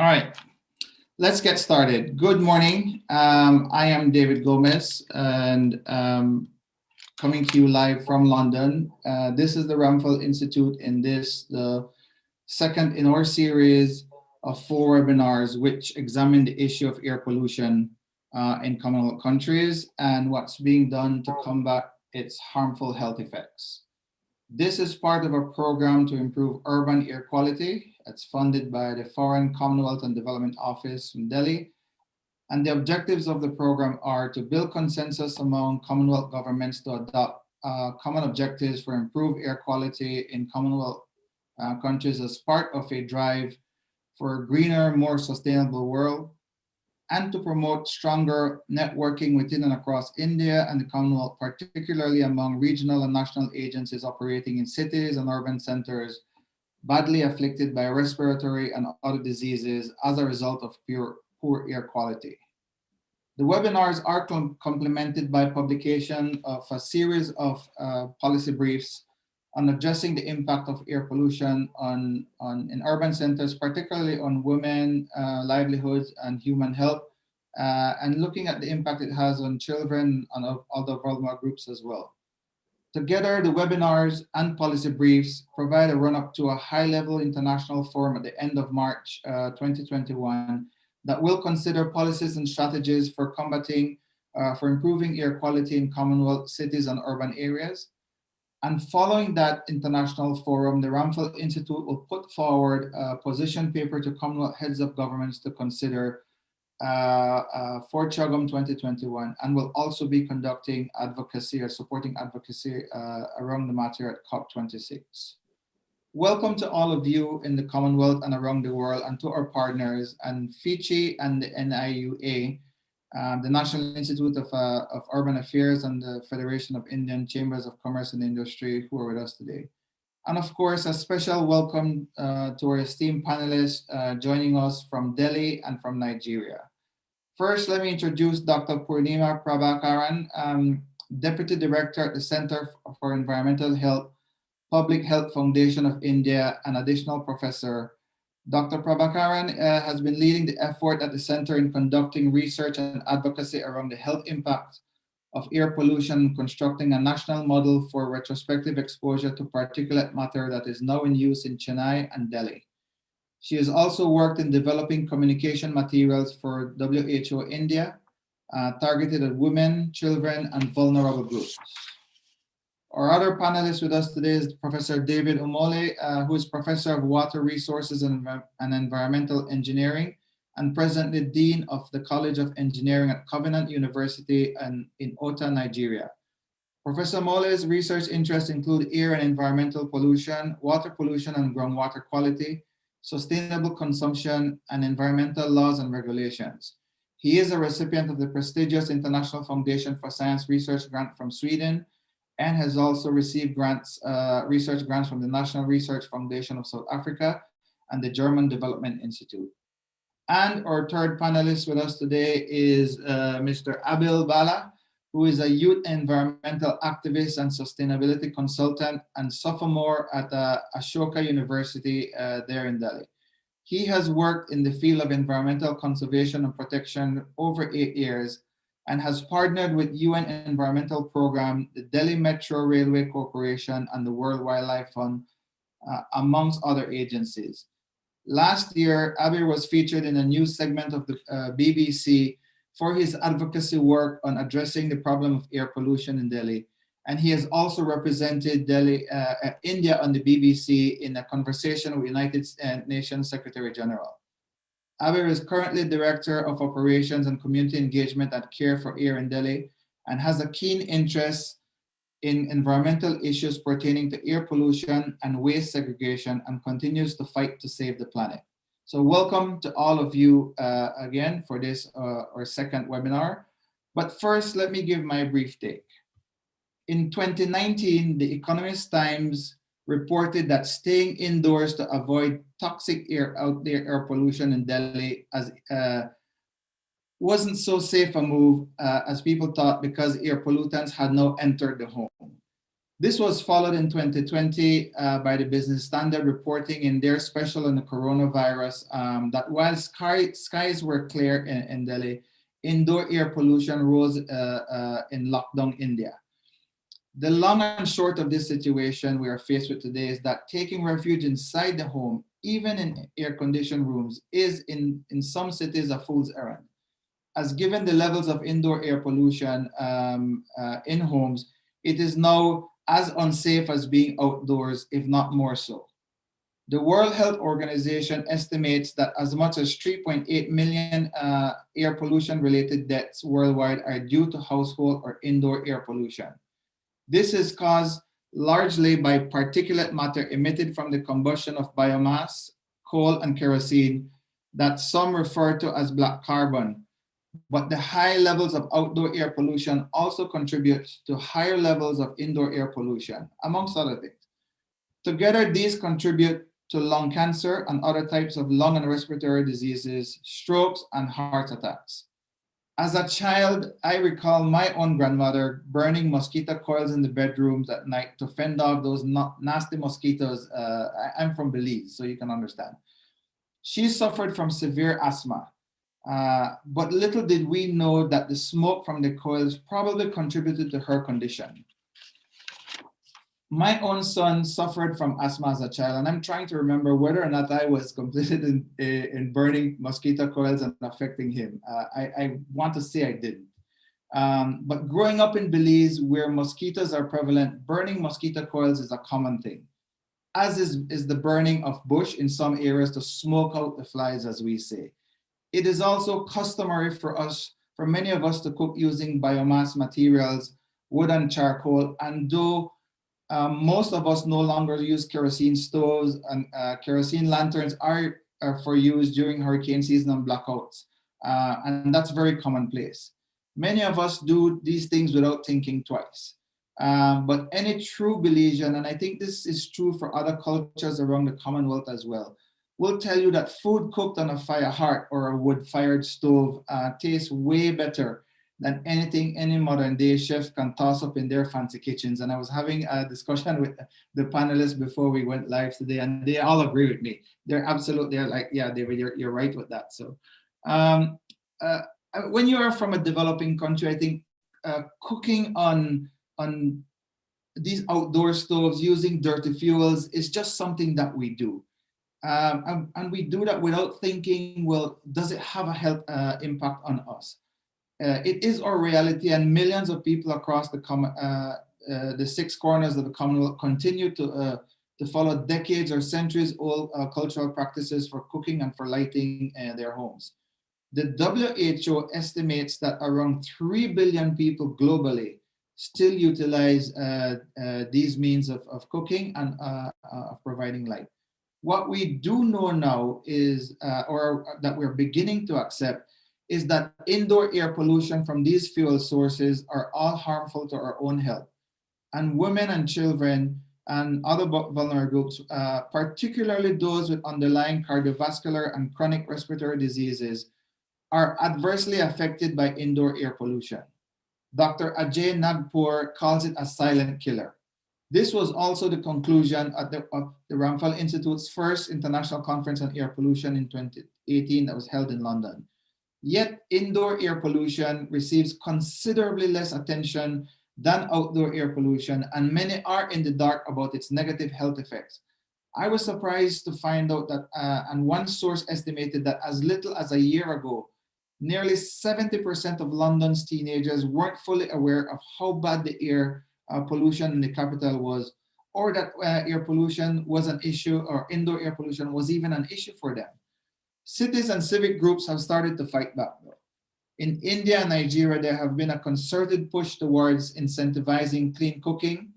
All right, let's get started. Good morning. I am David Gomez and coming to you live from London. This is the Ramphal Institute in the second in our series of 4 webinars which examine the issue of air pollution in Commonwealth countries and what's being done to combat its harmful health effects. This is part of a program to improve urban air quality. It's funded by the Commonwealth and Development Office in Delhi. And the objectives of the program are to build consensus among Commonwealth governments to adopt common objectives for improved air quality in Commonwealth countries as part of a drive for a greener, more sustainable world, and to promote stronger networking within and across India and the Commonwealth, particularly among regional and national agencies operating in cities and urban centers badly afflicted by respiratory and other diseases as a result of poor air quality. The webinars are complemented by publication of a series of policy briefs on addressing the impact of air pollution in urban centers, particularly on women, livelihoods, and human health, and looking at the impact it has on children and other vulnerable groups as well. Together, the webinars and policy briefs provide a run-up to a high-level international forum at the end of March 2021 that will consider policies and strategies for improving air quality in Commonwealth cities and urban areas. And following that international forum, the Ramphal Institute will put forward a position paper to Commonwealth heads of governments to consider for CHOGM 2021, and will also be conducting advocacy or supporting advocacy around the matter at COP26. Welcome to all of you in the Commonwealth and around the world, and to our partners and FICCI and the NIUA, the National Institute of Urban Affairs and the Federation of Indian Chambers of Commerce and Industry who are with us today. And of course, a special welcome to our esteemed panelists joining us from Delhi and from Nigeria. First, let me introduce Dr. Purnima Prabhakaran, Deputy Director at the Center for Environmental Health, Public Health Foundation of India, and additional professor. Dr. Prabhakaran has been leading the effort at the center in conducting research and advocacy around the health impact of air pollution, constructing a national model for retrospective exposure to particulate matter that is now in use in Chennai and Delhi. She has also worked in developing communication materials for WHO India, targeted at women, children, and vulnerable groups. Our other panelist with us today is Professor David Umole, who is Professor of Water Resources and Environmental Engineering and presently Dean of the College of Engineering at Covenant University in Ota, Nigeria. Professor Umole's research interests include air and environmental pollution, water pollution and groundwater quality, sustainable consumption, and environmental laws and regulations. He is a recipient of the prestigious International Foundation for Science Research grant from Sweden, and has also received research grants from the National Research Foundation of South Africa and the German Development Institute. And our third panelist with us today is Mr. Abil Bala, who is a youth environmental activist and sustainability consultant and sophomore at Ashoka University there in Delhi. He has worked in the field of environmental conservation and protection over 8 years and has partnered with UN Environmental Program, the Delhi Metro Railway Corporation, and the World Wildlife Fund, amongst other agencies. Last year, Abir was featured in a news segment of the BBC for his advocacy work on addressing the problem of air pollution in Delhi. And he has also represented India on the BBC in a conversation with United Nations Secretary General. Abir is currently Director of Operations and Community Engagement at Care for Air in Delhi and has a keen interest in environmental issues pertaining to air pollution and waste segregation and continues to fight to save the planet. So welcome to all of you again for this our second webinar. But first, let me give my brief take. In 2019, the Economist Times reported that staying indoors to avoid toxic air pollution in Delhi wasn't so safe a move as people thought because air pollutants had now entered the home. This was followed in 2020 by the Business Standard reporting in their special on the coronavirus that while skies were clear in Delhi, indoor air pollution rose in lockdown India. The long and short of this situation we are faced with today is that taking refuge inside the home, even in air-conditioned rooms, is in some cities a fool's errand. As given the levels of indoor air pollution in homes, it is now as unsafe as being outdoors, if not more so. The World Health Organization estimates that as much as 3.8 million air pollution-related deaths worldwide are due to household or indoor air pollution. This is caused largely by particulate matter emitted from the combustion of biomass, coal, and kerosene that some refer to as black carbon. But the high levels of outdoor air pollution also contribute to higher levels of indoor air pollution, amongst other things. Together, these contribute to lung cancer and other types of lung and respiratory diseases, strokes, and heart attacks. As a child, I recall my own grandmother burning mosquito coils in the bedrooms at night to fend off those nasty mosquitoes. I'm from Belize, so you can understand. She suffered from severe asthma. But little did we know that the smoke from the coils probably contributed to her condition. My own son suffered from asthma as a child, and I'm trying to remember whether or not I was complicit in burning mosquito coils and affecting him. I want to say I didn't. But growing up in Belize, where mosquitoes are prevalent, burning mosquito coils is a common thing, as is the burning of bush in some areas to smoke out the flies, as we say. It is also customary for many of us to cook using biomass materials, wood and charcoal, and though most of us no longer use kerosene stoves, and kerosene lanterns are for use during hurricane season and blackouts, and that's very commonplace. Many of us do these things without thinking twice. But any true Belizean, and I think this is true for other cultures around the Commonwealth as well, will tell you that food cooked on a fire hearth or a wood-fired stove tastes way better than anything any modern day chef can toss up in their fancy kitchens. And I was having a discussion with the panelists before we went live today, and they all agree with me. They're like, yeah, David, you're right with that. So when you are from a developing country, I think cooking on these outdoor stoves using dirty fuels is just something that we do. And we do that without thinking, well, does it have a health impact on us? It is our reality, and millions of people across the 6 corners of the Commonwealth continue to follow decades or centuries old cultural practices for cooking and for lighting their homes. The WHO estimates that around 3 billion people globally still utilize these means of cooking and of providing light. What we do know now is, or that we're beginning to accept, is that indoor air pollution from these fuel sources are all harmful to our own health. And women and children and other vulnerable groups, particularly those with underlying cardiovascular and chronic respiratory diseases, are adversely affected by indoor air pollution. Dr. Ajay Nagpur calls it a silent killer. This was also the conclusion of the Ramphal Institute's first international conference on air pollution in 2018 that was held in London. Yet indoor air pollution receives considerably less attention than outdoor air pollution, and many are in the dark about its negative health effects. I was surprised to find out that, and one source estimated that as little as a year ago, nearly 70% of London's teenagers weren't fully aware of how bad the air pollution in the capital was, or that air pollution was an issue, or indoor air pollution was even an issue for them. Cities and civic groups have started to fight back, though. In India and Nigeria, there have been a concerted push towards incentivizing clean cooking,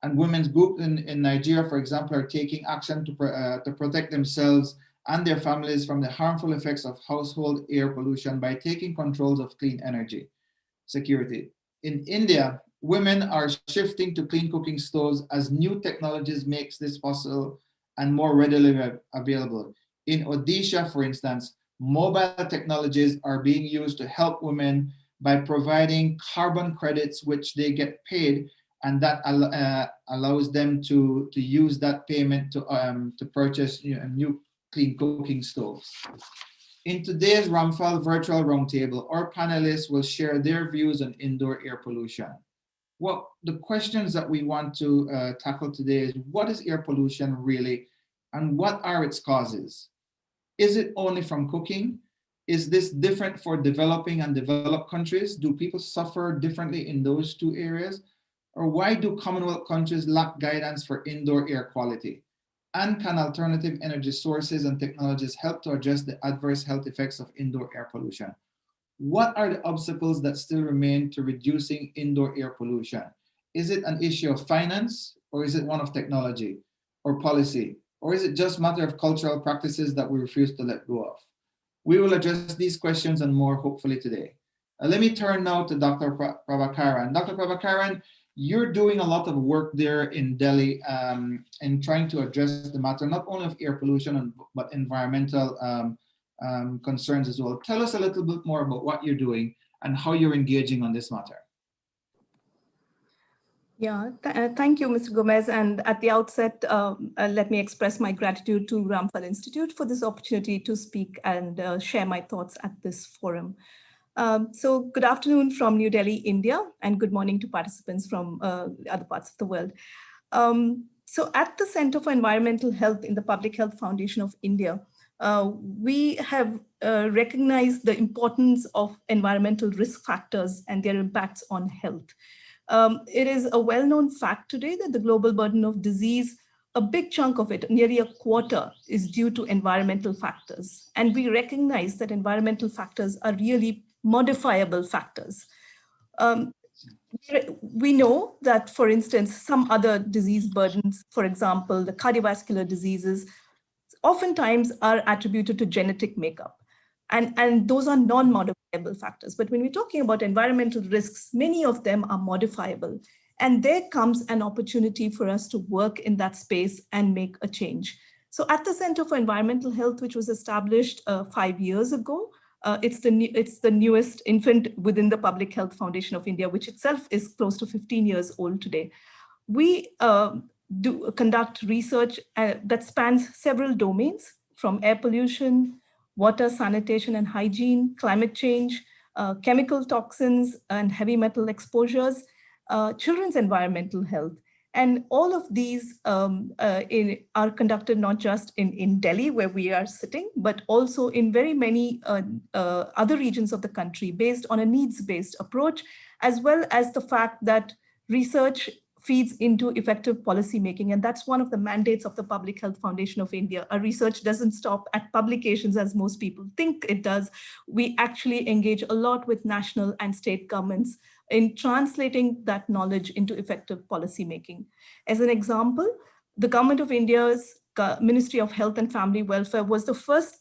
and women's groups in Nigeria, for example, are taking action to protect themselves and their families from the harmful effects of household air pollution by taking controls of clean energy security. In India, women are shifting to clean cooking stoves as new technologies makes this possible and more readily available. In Odisha, for instance, mobile technologies are being used to help women by providing carbon credits, which they get paid and that allows them to use that payment to purchase new clean cooking stoves. In today's Ramphal virtual roundtable, our panelists will share their views on indoor air pollution. Well, the questions that we want to tackle today is, what is air pollution really, and what are its causes? Is it only from cooking? Is this different for developing and developed countries? Do people suffer differently in those two areas? Or why do Commonwealth countries lack guidance for indoor air quality? And can alternative energy sources and technologies help to address the adverse health effects of indoor air pollution? What are the obstacles that still remain to reducing indoor air pollution? Is it an issue of finance, or is it one of technology or policy? Or is it just a matter of cultural practices that we refuse to let go of? We will address these questions and more hopefully today. Let me turn now to Dr. Prabhakaran. Dr. Prabhakaran, you're doing a lot of work there in Delhi in trying to address the matter, not only of air pollution, but environmental concerns as well. Tell us a little bit more about what you're doing and how you're engaging on this matter. Yeah, thank you, Mr. Gomez. And at the outset, let me express my gratitude to Ramphal Institute for this opportunity to speak and share my thoughts at this forum. So good afternoon from New Delhi, India, and good morning to participants from other parts of the world. So at the Center for Environmental Health in the Public Health Foundation of India, we have recognized the importance of environmental risk factors and their impacts on health. It is a well-known fact today that the global burden of disease, a big chunk of it, nearly a quarter, is due to environmental factors. And we recognize that environmental factors are really modifiable factors. We know that, for instance, some other disease burdens, for example, the cardiovascular diseases, oftentimes are attributed to genetic makeup. And those are non-modifiable factors. But when we're talking about environmental risks, many of them are modifiable. And there comes an opportunity for us to work in that space and make a change. So at the Center for Environmental Health, which was established 5 years ago, it's the newest infant within the Public Health Foundation of India, which itself is close to 15 years old today. We conduct research that spans several domains, from air pollution, water, sanitation and hygiene, climate change, chemical toxins and heavy metal exposures, children's environmental health. And all of these are conducted not just in Delhi, where we are sitting, but also in very many other regions of the country, based on a needs-based approach, as well as the fact that research feeds into effective policy making. And that's one of the mandates of the Public Health Foundation of India. Our research doesn't stop at publications, as most people think it does. We actually engage a lot with national and state governments in translating that knowledge into effective policy making. As an example, the Government of India's Ministry of Health and Family Welfare was the first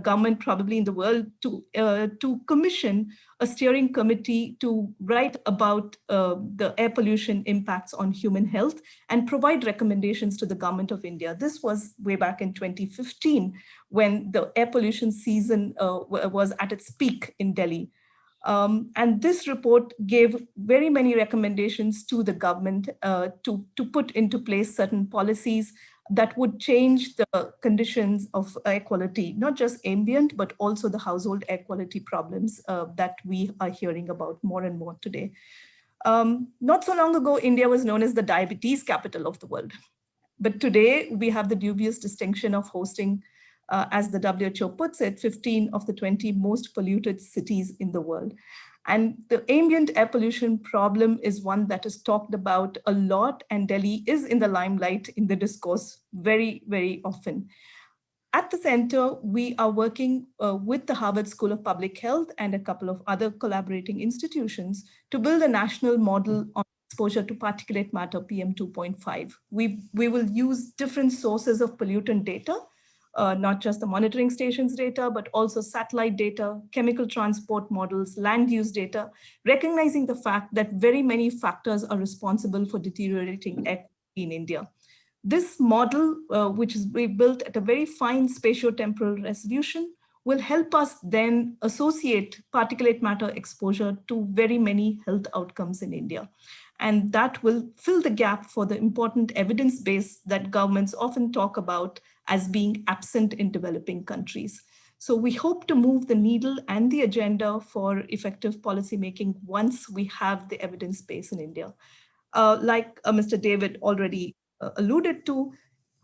government probably in the world to commission a steering committee to write about the air pollution impacts on human health and provide recommendations to the Government of India. This was way back in 2015, when the air pollution season was at its peak in Delhi. And this report gave very many recommendations to the government to put into place certain policies that would change the conditions of air quality, not just ambient, but also the household air quality problems that we are hearing about more and more today. Not so long ago, India was known as the diabetes capital of the world. But today, we have the dubious distinction of hosting, as the WHO puts it, 15 of the 20 most polluted cities in the world. And the ambient air pollution problem is one that is talked about a lot, and Delhi is in the limelight in the discourse very, very often. At the center, we are working with the Harvard School of Public Health and a couple of other collaborating institutions to build a national model on exposure to particulate matter PM 2.5. We will use different sources of pollutant data, not just the monitoring stations data, but also satellite data, chemical transport models, land use data, recognizing the fact that very many factors are responsible for deteriorating air quality in India. This model, which is built at a very fine spatiotemporal resolution, will help us then associate particulate matter exposure to very many health outcomes in India. And that will fill the gap for the important evidence base that governments often talk about as being absent in developing countries. So we hope to move the needle and the agenda for effective policymaking once we have the evidence base in India. Like Mr. David already alluded to,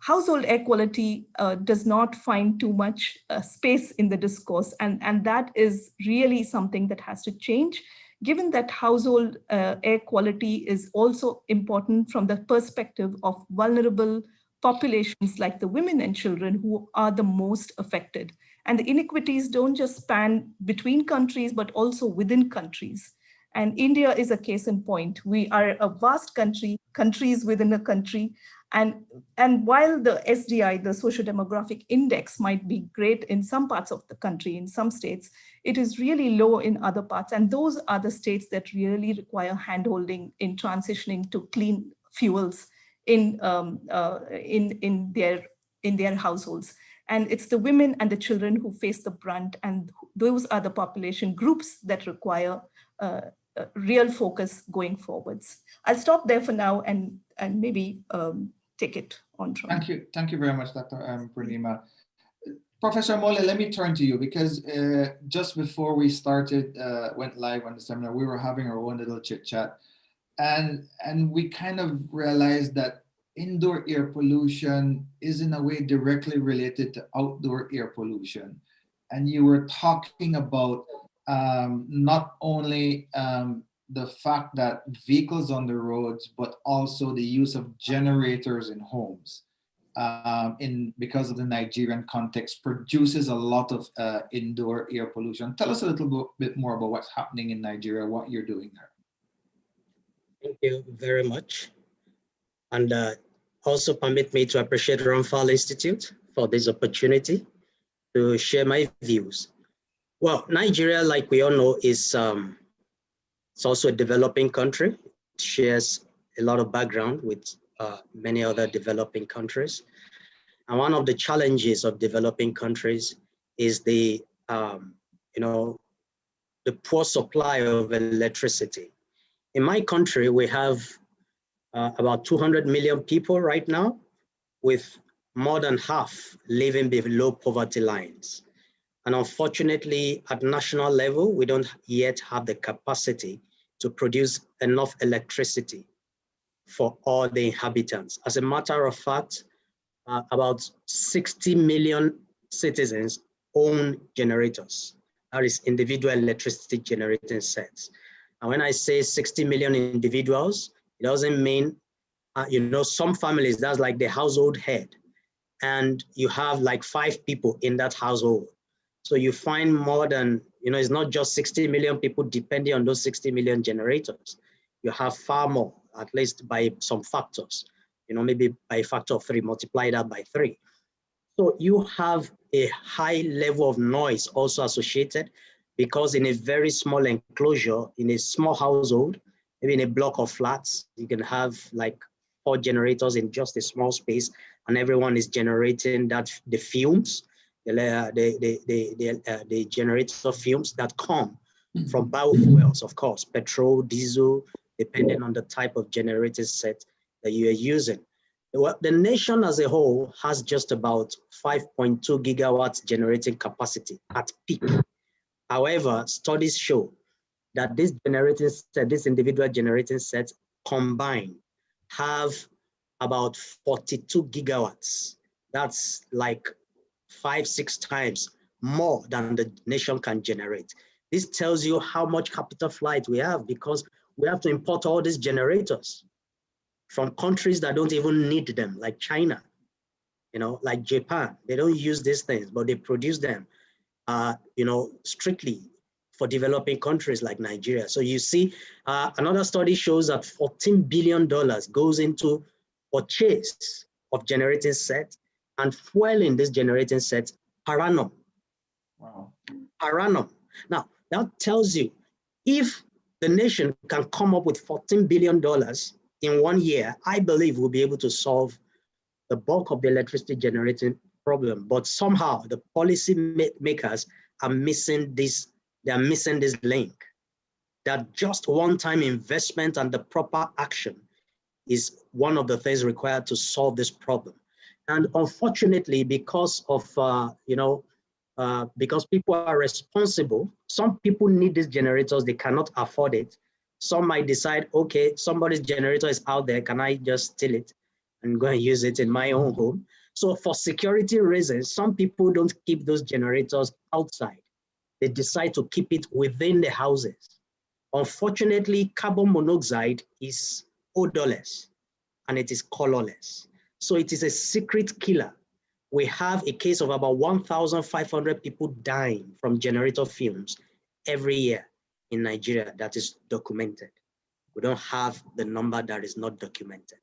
household air quality does not find too much space in the discourse, and that is really something that has to change, given that household air quality is also important from the perspective of vulnerable populations like the women and children who are the most affected. And the inequities don't just span between countries, but also within countries. And India is a case in point. We are a vast country, countries within a country. And while the SDI, the social demographic index, might be great in some parts of the country, in some states, it is really low in other parts. And those are the states that really require handholding in transitioning to clean fuels in their households. And it's the women and the children who face the brunt, and those are the population groups that require real focus going forwards. I'll stop there for now and maybe take it on from. Thank you very much, Dr. Purnima. Professor Mole, let me turn to you, because just before we started, went live on the seminar, we were having our own little chit chat, and we kind of realized that indoor air pollution is in a way directly related to outdoor air pollution. And you were talking about not only the fact that vehicles on the roads, but also the use of generators in homes, because of the Nigerian context, produces a lot of indoor air pollution. Tell us a little bit more about what's happening in Nigeria, what you're doing there. Thank you very much. And also permit me to appreciate Ramphal Institute for this opportunity to share my views. Well, Nigeria, like we all know, is it's also a developing country. It shares a lot of background with many other developing countries. And one of the challenges of developing countries is the poor supply of electricity. In my country, we have about 200 million people right now, with more than half living below poverty lines. And unfortunately, at national level, we don't yet have the capacity to produce enough electricity for all the inhabitants. As a matter of fact, about 60 million citizens own generators, that is individual electricity generating sets. And when I say 60 million individuals, it doesn't mean, some families, that's like the household head. And you have like 5 people in that household. So you find more than, it's not just 60 million people depending on those 60 million generators. You have far more, at least by some factors, maybe by a factor of 3, multiply that by 3. So you have a high level of noise also associated, because in a very small enclosure, in a small household, maybe in a block of flats, you can have like 4 generators in just a small space, and everyone is generating the fumes, the generator fumes that come from biofuels, of course, petrol, diesel, depending on the type of generator set that you are using. The nation as a whole has just about 5.2 gigawatts generating capacity at peak. However, studies show that these individual generating sets combined have about 42 gigawatts. That's like 5-6 times more than the nation can generate. This tells you how much capital flight we have, because we have to import all these generators from countries that don't even need them, like China, like Japan. They don't use these things, but they produce them, strictly for developing countries like Nigeria. So you see, another study shows that $14 billion goes into purchase of generating sets and fueling this generating set per annum. Wow. Per annum. Now, that tells you, if the nation can come up with $14 billion in 1 year, I believe we'll be able to solve the bulk of the electricity generating problem. But somehow the policy makers are missing this. They are missing this link. that just one-time investment and the proper action is one of the things required to solve this problem. And unfortunately, because of, because people are responsible, some people need these generators, they cannot afford it. Some might decide, okay, somebody's generator is out there, can I just steal it and go and use it in my own home? So for security reasons, some people don't keep those generators outside. They decide to keep it within the houses. Unfortunately, carbon monoxide is odorless and it is colorless. So it is a secret killer. We have a case of about 1,500 people dying from generator fumes every year in Nigeria that is documented. We don't have the number that is not documented.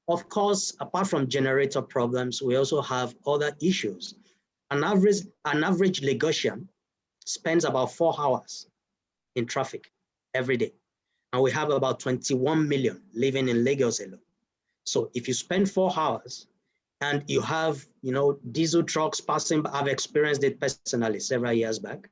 Of course, apart from generator problems, we also have other issues. An average Lagosian spends about 4 hours in traffic every day. And we have about 21 million living in Lagos alone. So if you spend 4 hours and you have, diesel trucks passing, I've experienced it personally several years back,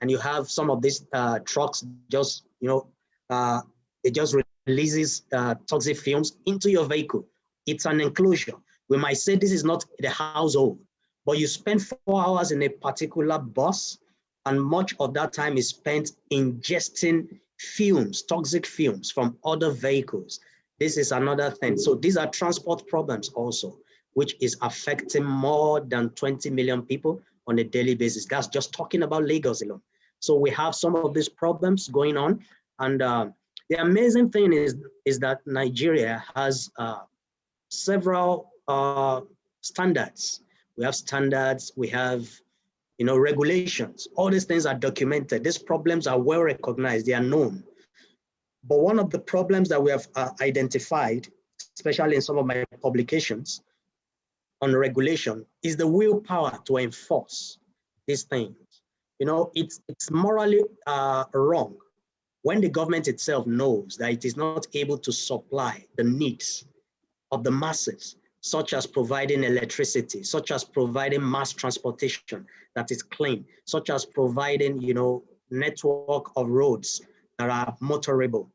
and you have some of these trucks just, it just releases toxic fumes into your vehicle. It's an enclosure. We might say this is not the household, but you spend 4 hours in a particular bus, and much of that time is spent ingesting fumes, toxic fumes from other vehicles. This is another thing. So these are transport problems also, which is affecting more than 20 million people on a daily basis. That's just talking about Lagos alone. So we have some of these problems going on. And the amazing thing is that Nigeria has several standards. We have standards, we have regulations. All these things are documented. These problems are well recognized, they are known. But one of the problems that we have identified, especially in some of my publications on regulation, is the willpower to enforce these things. It's morally wrong when the government itself knows that it is not able to supply the needs of the masses, such as providing electricity, such as providing mass transportation that is clean, such as providing, network of roads that are motorable.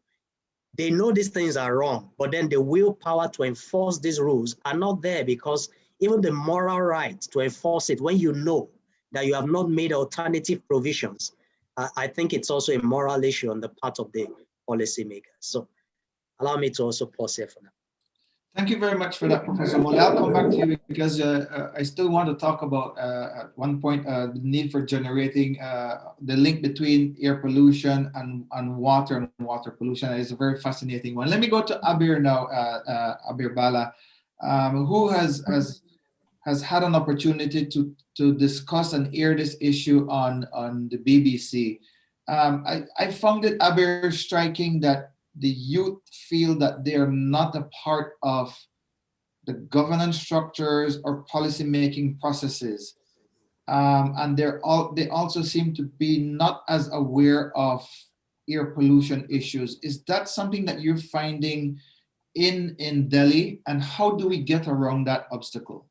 They know these things are wrong, but then the willpower to enforce these rules are not there, because even the moral right to enforce it, when you know that you have not made alternative provisions, I think it's also a moral issue on the part of the policymakers. So allow me to also pause here for now. Thank you very much for that, Professor Mole. I'll come back to you because I still want to talk about, at one point, the need for generating the link between air pollution and water pollution. It's a very fascinating one. Let me go to Abir now, Abir Bala, who has had an opportunity to discuss and air this issue on the BBC. I found it, Abir, striking that the youth feel that they are not a part of the governance structures or policy-making processes. And they also seem to be not as aware of air pollution issues. Is that something that you're finding in Delhi? And how do we get around that obstacle?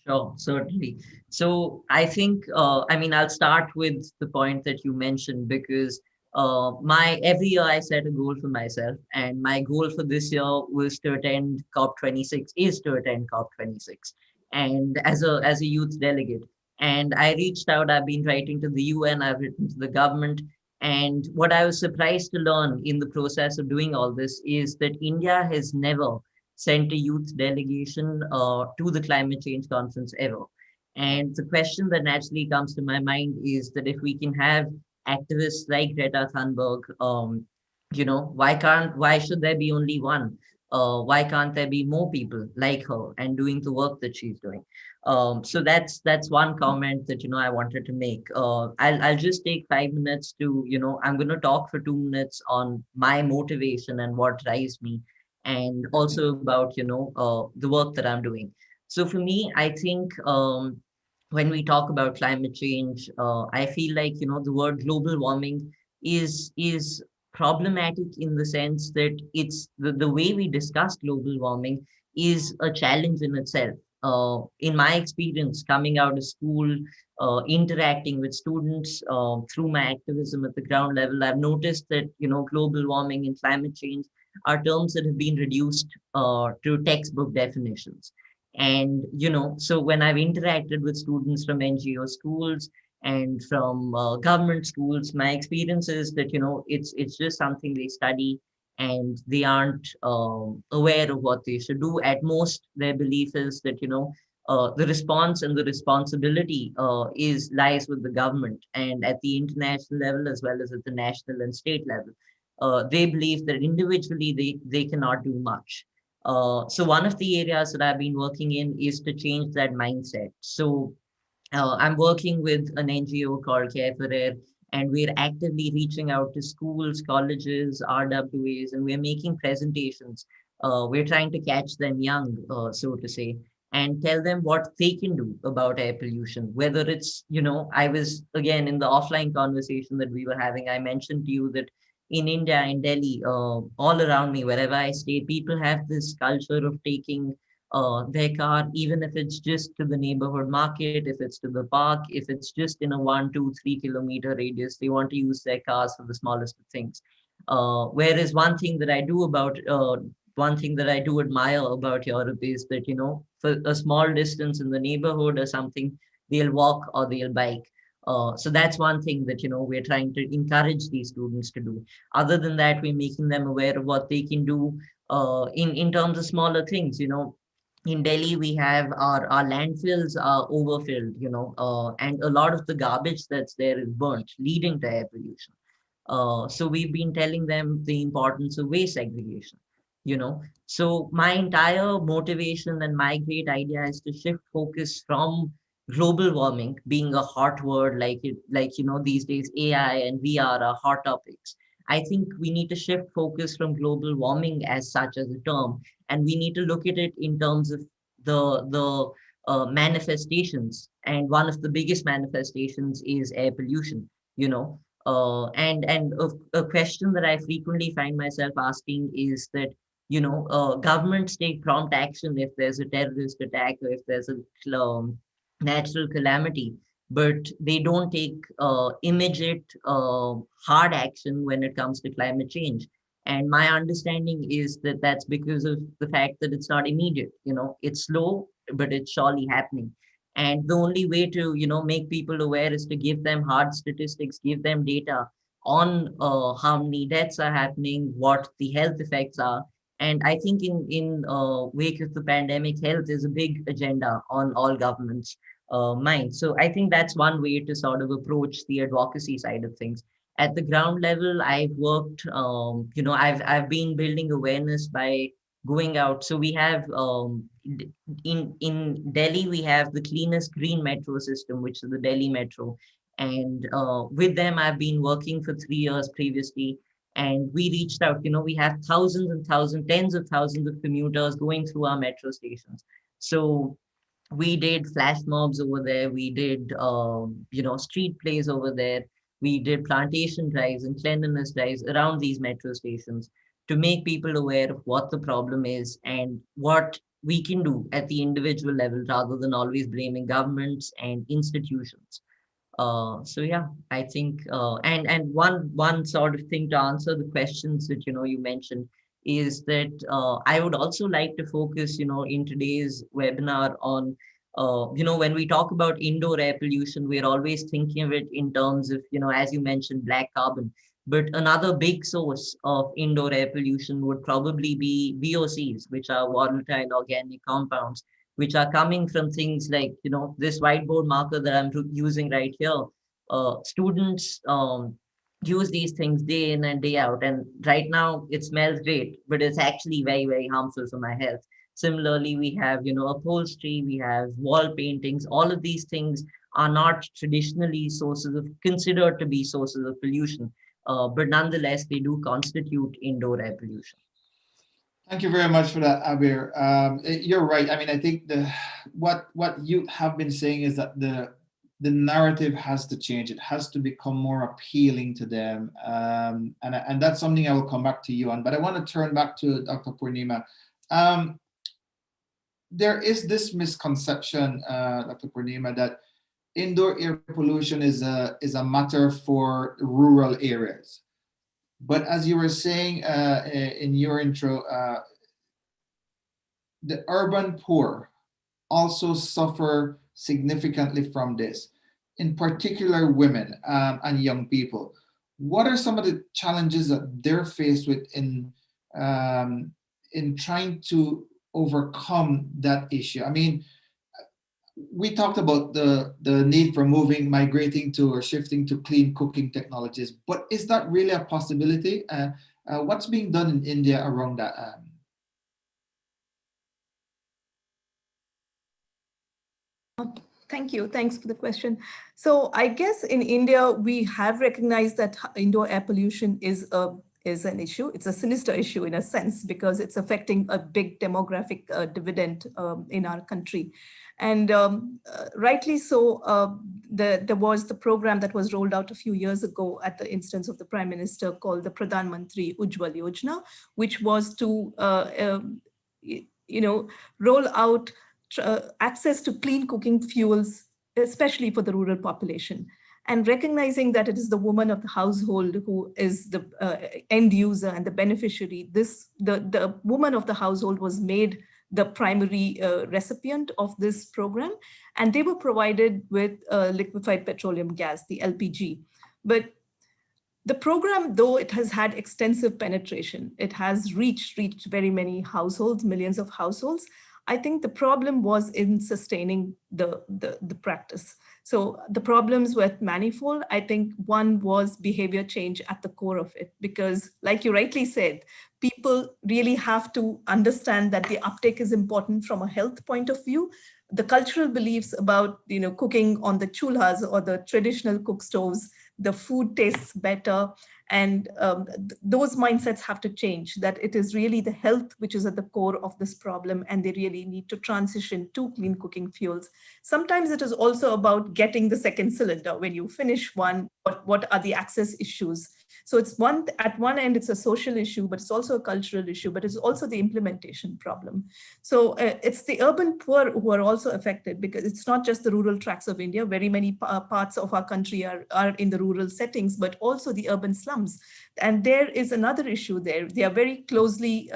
Sure, certainly. So I think, I'll start with the point that you mentioned, because every year I set a goal for myself, and my goal for this year was to attend COP26, and as a youth delegate. And I reached out, I've been writing to the UN, I've written to the government. And what I was surprised to learn in the process of doing all this is that India has never sent a youth delegation to the climate change conference ever. And the question that naturally comes to my mind is that if we can have activists like Greta Thunberg, why should there be only one? Why can't there be more people like her and doing the work that she's doing? So that's one comment that I wanted to make. I'll just take 5 minutes to I'm going to talk for 2 minutes on my motivation and what drives me, and also about the work that I'm doing. So for me, I think when we talk about climate change, I feel like the word global warming is problematic in the sense that it's the way we discuss global warming is a challenge in itself. in my experience, coming out of school, interacting with students through my activism at the ground level, I've noticed that, global warming and climate change are terms that have been reduced to textbook definitions. And, so when I've interacted with students from NGO schools and from government schools, my experience is that, it's just something they study and they aren't aware of what they should do. At most, their belief is that, the response and the responsibility lies with the government, and at the international level as well as at the national and state level. They believe that individually they cannot do much. So one of the areas that I've been working in is to change that mindset. So I'm working with an NGO called Care for Air, and we're actively reaching out to schools, colleges, RWAs, and we're making presentations. We're trying to catch them young, so to say, and tell them what they can do about air pollution. Whether it's, I was, again, in the offline conversation that we were having, I mentioned to you that in India, in Delhi, all around me, wherever I stay, people have this culture of taking their car, even if it's just to the neighborhood market, if it's to the park, if it's just in a 1, 2, 3 kilometer radius, they want to use their cars for the smallest of things. Whereas one thing that I do admire about Europe is that, for a small distance in the neighborhood or something, they'll walk or they'll bike. So that's one thing that, we're trying to encourage these students to do. Other than that, we're making them aware of what they can do in terms of smaller things. In Delhi, we have our landfills are overfilled, and a lot of the garbage that's there is burnt, leading to air pollution. So we've been telling them the importance of waste segregation, So my entire motivation and my great idea is to shift focus from global warming being a hot word, these days AI and VR are hot topics. I think we need to shift focus from global warming as such as a term, and we need to look at it in terms of the manifestations. And one of the biggest manifestations is air pollution. And a question that I frequently find myself asking is that, governments take prompt action if there's a terrorist attack or if there's a natural calamity, but they don't take immediate hard action when it comes to climate change. And my understanding is that that's because of the fact that it's not immediate. It's slow, but it's surely happening. And the only way to, make people aware is to give them hard statistics, give them data on how many deaths are happening, what the health effects are. And I think in wake of the pandemic, health is a big agenda on all governments' minds. So I think that's one way to sort of approach the advocacy side of things. At the ground level, I've worked, I've been building awareness by going out. So we have in Delhi, we have the cleanest green metro system, which is the Delhi Metro. And with them, I've been working for 3 years previously. And we reached out, we have thousands and thousands, tens of thousands of commuters going through our metro stations. So we did flash mobs over there. We did, street plays over there. We did plantation drives and cleanliness drives around these metro stations to make people aware of what the problem is and what we can do at the individual level rather than always blaming governments and institutions. So yeah, I think, and one sort of thing to answer the questions that, you mentioned is that I would also like to focus, in today's webinar on, when we talk about indoor air pollution, we're always thinking of it in terms of, as you mentioned, black carbon. But another big source of indoor air pollution would probably be VOCs, which are volatile organic compounds, which are coming from things like, this whiteboard marker that I'm using right here. Students use these things day in and day out. And right now it smells great, but it's actually very, very harmful for my health. Similarly, we have, upholstery, we have wall paintings. All of these things are not traditionally considered to be sources of pollution. But nonetheless, they do constitute indoor air pollution. Thank you very much for that, Abir. You're right. I mean, I think what you have been saying is that the narrative has to change. It has to become more appealing to them, and that's something I will come back to you on. But I want to turn back to Dr. Purnima. there is this misconception, Dr. Purnima, that indoor air pollution is a matter for rural areas. But as you were saying in your intro, the urban poor also suffer significantly from this, in particular women and young people. What are some of the challenges that they're faced with in trying to overcome that issue? I mean, we talked about the need for migrating to or shifting to clean cooking technologies, but is that really a possibility? What's being done in India around that? Thank you. Thanks for the question. So I guess in India, we have recognized that indoor air pollution is an issue. It's a sinister issue in a sense, because it's affecting a big demographic dividend in our country. And rightly so, there was the program that was rolled out a few years ago at the instance of the Prime Minister, called the Pradhan Mantri Ujjwal Yojana, which was to roll out access to clean cooking fuels, especially for the rural population. And recognizing that it is the woman of the household who is the end user and the beneficiary, the woman of the household was made the primary recipient of this program, and they were provided with liquefied petroleum gas, the LPG. But the program, though it has had extensive penetration, it has reached very many households, millions of households. I think the problem was in sustaining the practice. So the problems were manifold. I think one was behavior change at the core of it, because like you rightly said, people really have to understand that the uptake is important from a health point of view. The cultural beliefs about cooking on the chulhas or the traditional cook stoves, the food tastes better, and those mindsets have to change, that it is really the health which is at the core of this problem, and they really need to transition to clean cooking fuels. Sometimes it is also about getting the second cylinder. When you finish one, what are the access issues? So it's at one end, it's a social issue, but it's also a cultural issue, but it's also the implementation problem. So it's the urban poor who are also affected, because it's not just the rural tracts of India. Very many parts of our country are in the rural settings, but also the urban slums. And there is another issue there. They are very closely,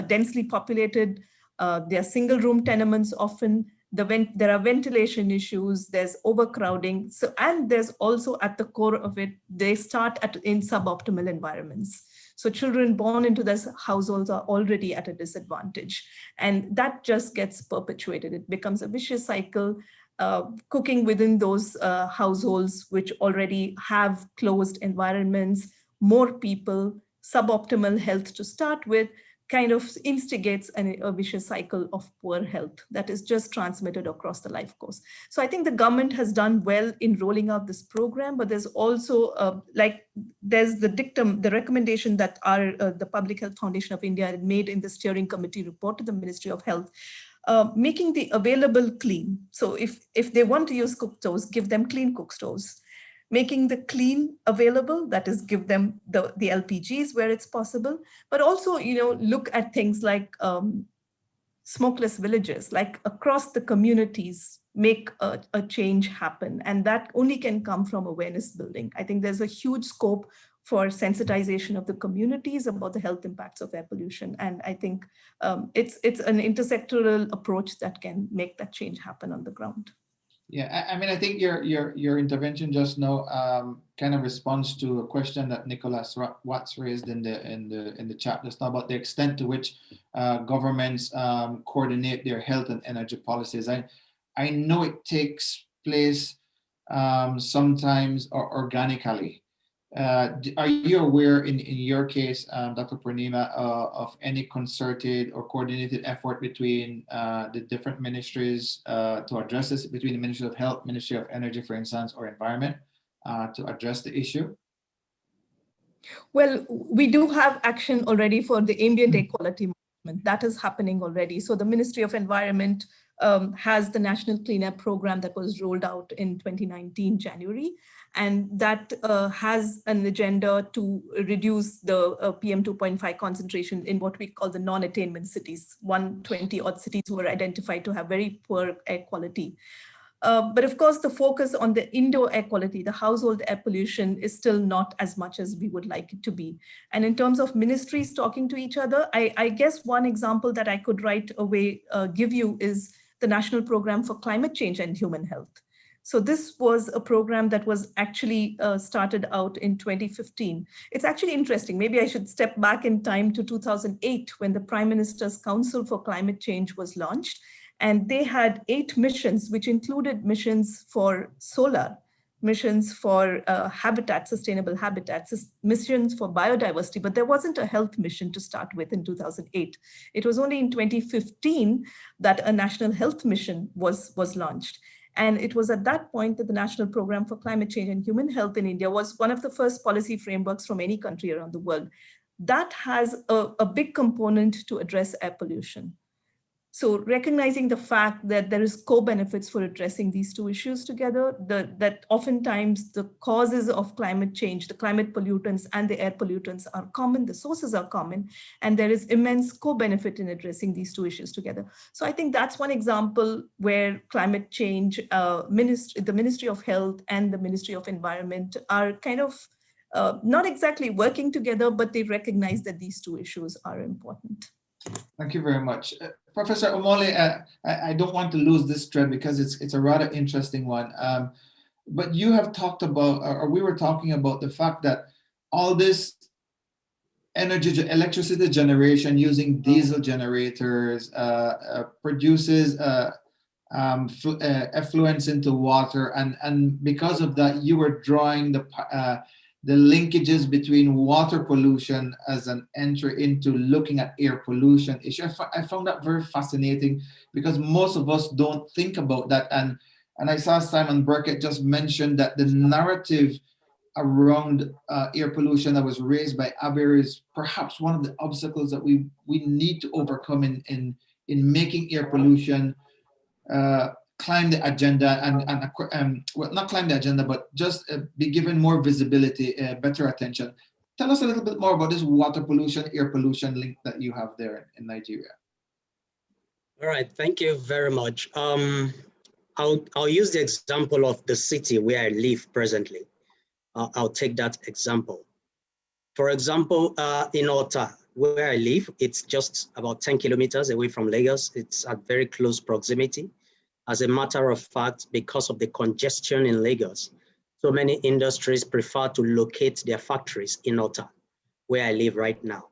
densely populated. They are single room tenements often. There are ventilation issues, there's overcrowding. So, and there's also at the core of it, they start in suboptimal environments. So children born into these households are already at a disadvantage. And that just gets perpetuated. It becomes a vicious cycle, cooking within those households, which already have closed environments, more people, suboptimal health to start with, kind of instigates a vicious cycle of poor health that is just transmitted across the life course. So I think the government has done well in rolling out this program, but there's also there's the recommendation that the Public Health Foundation of India had made in the steering committee report to the Ministry of Health, making the available clean. So if they want to use cook stoves, give them clean cook stoves. Making the clean available, that is, give them the LPGs where it's possible, but also, look at things like smokeless villages, like across the communities, make a change happen. And that only can come from awareness building. I think there's a huge scope for sensitization of the communities about the health impacts of air pollution. And I think it's an intersectoral approach that can make that change happen on the ground. Yeah, I mean, I think your intervention just now kind of responds to a question that Nicholas Watts raised in the chat just now about the extent to which governments coordinate their health and energy policies. I know it takes place sometimes organically. Are you aware in your case, Dr. Purnima, of any concerted or coordinated effort between the different ministries to address this, between the Ministry of Health, Ministry of Energy, for instance, or Environment, to address the issue? Well, we do have action already for the ambient air quality management. That is happening already. So the Ministry of Environment has the National Clean Air Program that was rolled out in 2019 January. And that has an agenda to reduce the PM 2.5 concentration in what we call the non-attainment cities, 120 odd cities who are identified to have very poor air quality. But of course, the focus on the indoor air quality, the household air pollution, is still not as much as we would like it to be. And in terms of ministries talking to each other, I guess one example that I could right away give you is the National Program for Climate Change and Human Health. So this was a program that was actually started out in 2015. It's actually interesting. Maybe I should step back in time to 2008 when the Prime Minister's Council for Climate Change was launched. And they had 8 missions, which included missions for solar, missions for habitat, sustainable habitats, missions for biodiversity, but there wasn't a health mission to start with in 2008. It was only in 2015 that a national health mission was launched. And it was at that point that the National Program for Climate Change and Human Health in India was one of the first policy frameworks from any country around the world. That has a big component to address air pollution. So recognizing the fact that there is co-benefits for addressing these two issues together, that oftentimes the causes of climate change, the climate pollutants and the air pollutants are common, the sources are common, and there is immense co-benefit in addressing these two issues together. So I think that's one example where climate change, the Ministry of Health and the Ministry of Environment are kind of not exactly working together, but they recognize that these two issues are important. Thank you very much. Professor Omole, I don't want to lose this thread because it's a rather interesting one. But you have talked about, or we were talking about the fact that all this electricity generation using diesel generators produces effluents into water. And because of that, you were drawing the linkages between water pollution as an entry into looking at air pollution issue. I found that very fascinating because most of us don't think about that. And I saw Simon Burkett just mention that the narrative around air pollution that was raised by Aber is perhaps one of the obstacles that we need to overcome in making air pollution climb the agenda and well, not climb the agenda, but just be given more visibility, better attention. Tell us a little bit more about this water pollution, air pollution link that you have there in Nigeria. All right, thank you very much. I'll use the example of the city where I live presently. I'll take that example. For example, in Ota, where I live, it's just about 10 kilometers away from Lagos. It's at very close proximity. As a matter of fact, because of the congestion in Lagos, so many industries prefer to locate their factories in Ota, where I live right now.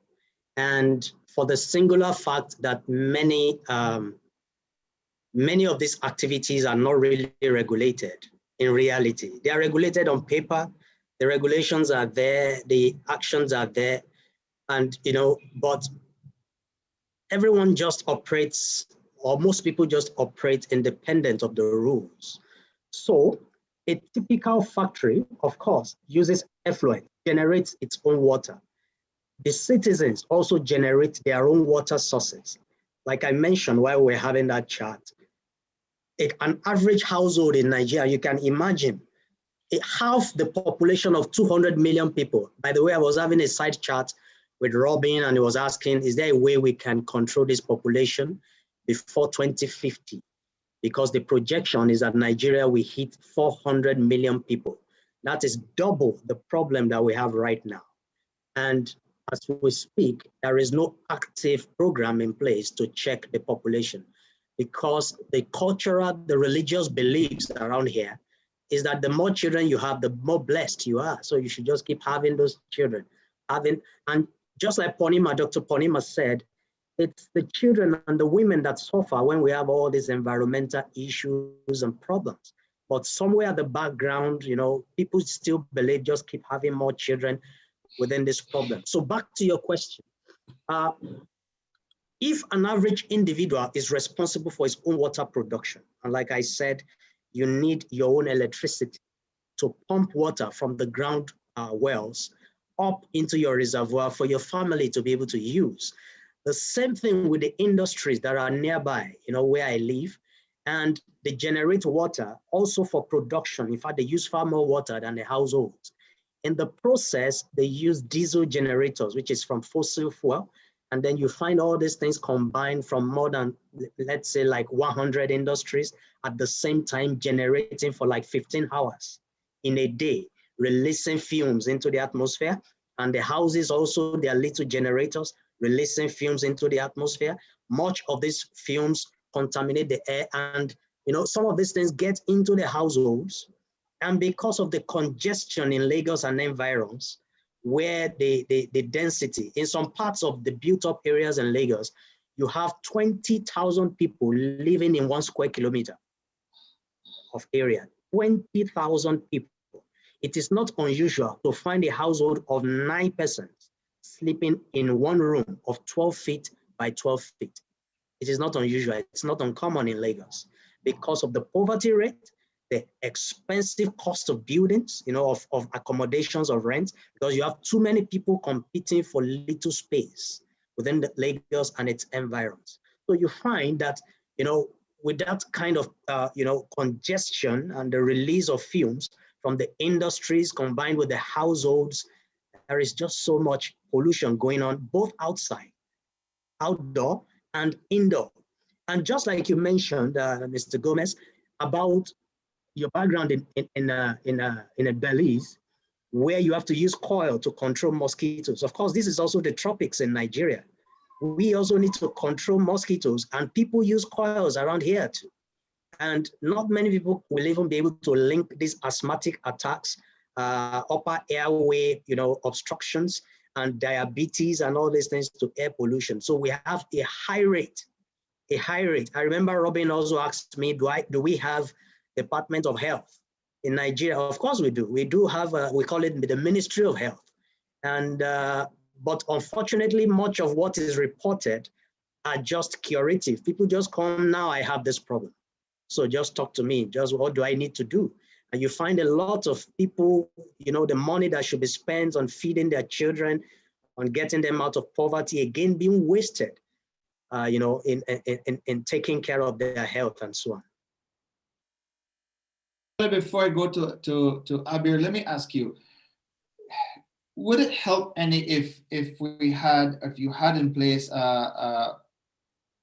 And for the singular fact that many of these activities are not really regulated in reality. They are regulated on paper, the regulations are there, the actions are there, and but everyone just operates, or most people just operate independent of the rules. So a typical factory, of course, uses effluent, generates its own water. The citizens also generate their own water sources. Like I mentioned while we're having that chat, an average household in Nigeria, you can imagine, half the population of 200 million people. By the way, I was having a side chat with Robin and he was asking, is there a way we can control this population before 2050? Because the projection is that Nigeria will hit 400 million people. That is double the problem that we have right now. And as we speak, there is no active program in place to check the population because the cultural, the religious beliefs around here is that the more children you have, the more blessed you are. So you should just keep having those children. And just like Dr. Ponima said, it's the children and the women that suffer when we have all these environmental issues and problems. But somewhere at the background, people still believe just keep having more children within this problem. So back to your question. If an average individual is responsible for his own water production, and like I said, you need your own electricity to pump water from the ground wells up into your reservoir for your family to be able to use. The same thing with the industries that are nearby, where I live. And they generate water also for production. In fact, they use far more water than the households. In the process, they use diesel generators, which is from fossil fuel. And then you find all these things combined from more than, let's say, like 100 industries at the same time, generating for like 15 hours in a day, releasing fumes into the atmosphere. And the houses also, their little generators, releasing fumes into the atmosphere. Much of these fumes contaminate the air, and some of these things get into the households. And because of the congestion in Lagos and environs, where the density in some parts of the built-up areas in Lagos, you have 20,000 people living in 1 square kilometer of area. 20,000 people. It is not unusual to find a household of 9 persons sleeping in one room of 12 feet by 12 feet. It is not unusual. It's not uncommon in Lagos because of the poverty rate, the expensive cost of buildings, of accommodations, of rent, because you have too many people competing for little space within the Lagos and its environs. So you find that, with that kind of, congestion and the release of fumes from the industries combined with the households, there is just so much pollution going on, both outside, outdoor, and indoor. And just like you mentioned, Mr. Gomez, about your background in Belize, where you have to use coil to control mosquitoes. Of course, this is also the tropics in Nigeria. We also need to control mosquitoes, and people use coils around here too. And not many people will even be able to link these asthmatic attacks, upper airway, obstructions, and diabetes and all these things to air pollution. So we have a high rate. I remember Robin also asked me, do we have Department of Health in Nigeria? Of course we do. We do have, we call it the Ministry of Health. And, but unfortunately, much of what is reported are just curative. People just come, now I have this problem. So just talk to me, just what do I need to do? And you find a lot of people, the money that should be spent on feeding their children, on getting them out of poverty, again, being wasted, in taking care of their health and so on. Before I go to Abir, let me ask you, would it help any if you had in place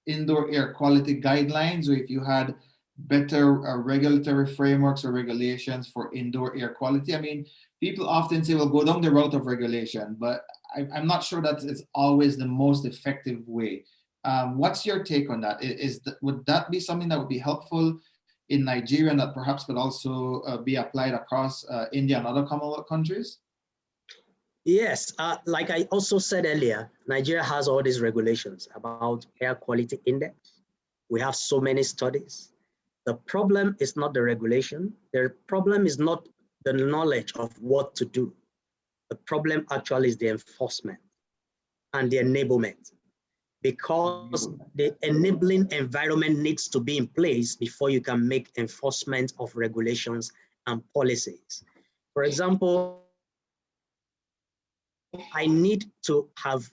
indoor air quality guidelines, or if you had better regulatory frameworks or regulations for indoor air quality? I mean, people often say, well, go down the route of regulation, but I'm not sure that it's always the most effective way. What's your take on that? Would that be something that would be helpful in Nigeria and that perhaps could also be applied across India and other Commonwealth countries? Yes, like I also said earlier, Nigeria has all these regulations about air quality index. We have so many studies. The problem is not the regulation. The problem is not the knowledge of what to do. The problem actually is the enforcement and the enablement, because the enabling environment needs to be in place before you can make enforcement of regulations and policies. For example, I need to have,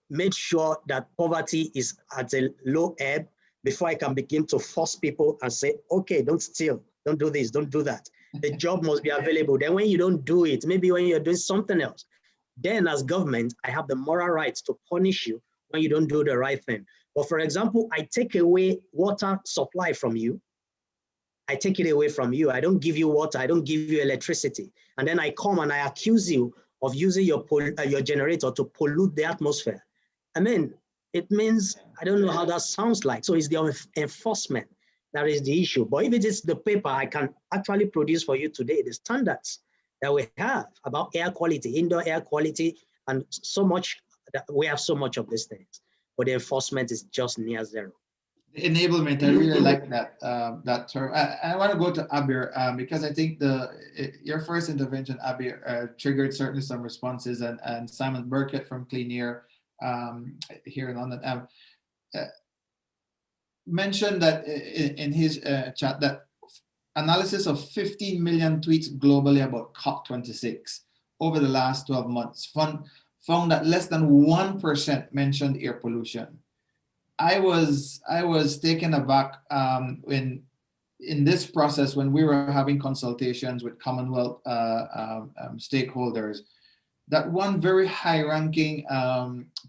made sure that poverty is at a low ebb before I can begin to force people and say, okay, don't steal, don't do this, don't do that. The job must be available. Then when you don't do it, maybe when you're doing something else, then as government, I have the moral rights to punish you when you don't do the right thing. But for example, I take away water supply from you. I take it away from you. I don't give you water. I don't give you electricity. And then I come and I accuse you of using your generator to pollute the atmosphere. I mean, it means, I don't know how that sounds like. So it's the enforcement that is the issue. But if it is the paper, I can actually produce for you today the standards that we have about air quality, indoor air quality, and so much, that we have so much of these things. But the enforcement is just near zero. The enablement, I really like that term. I want to go to Abir because I think your first intervention, Abir, triggered certainly some responses, and Simon Burkett from Clean Air here in London mentioned that in his chat that analysis of 15 million tweets globally about COP26 over the last 12 months found that less than 1% mentioned air pollution. I was taken aback when in this process when we were having consultations with Commonwealth stakeholders, that one very high-ranking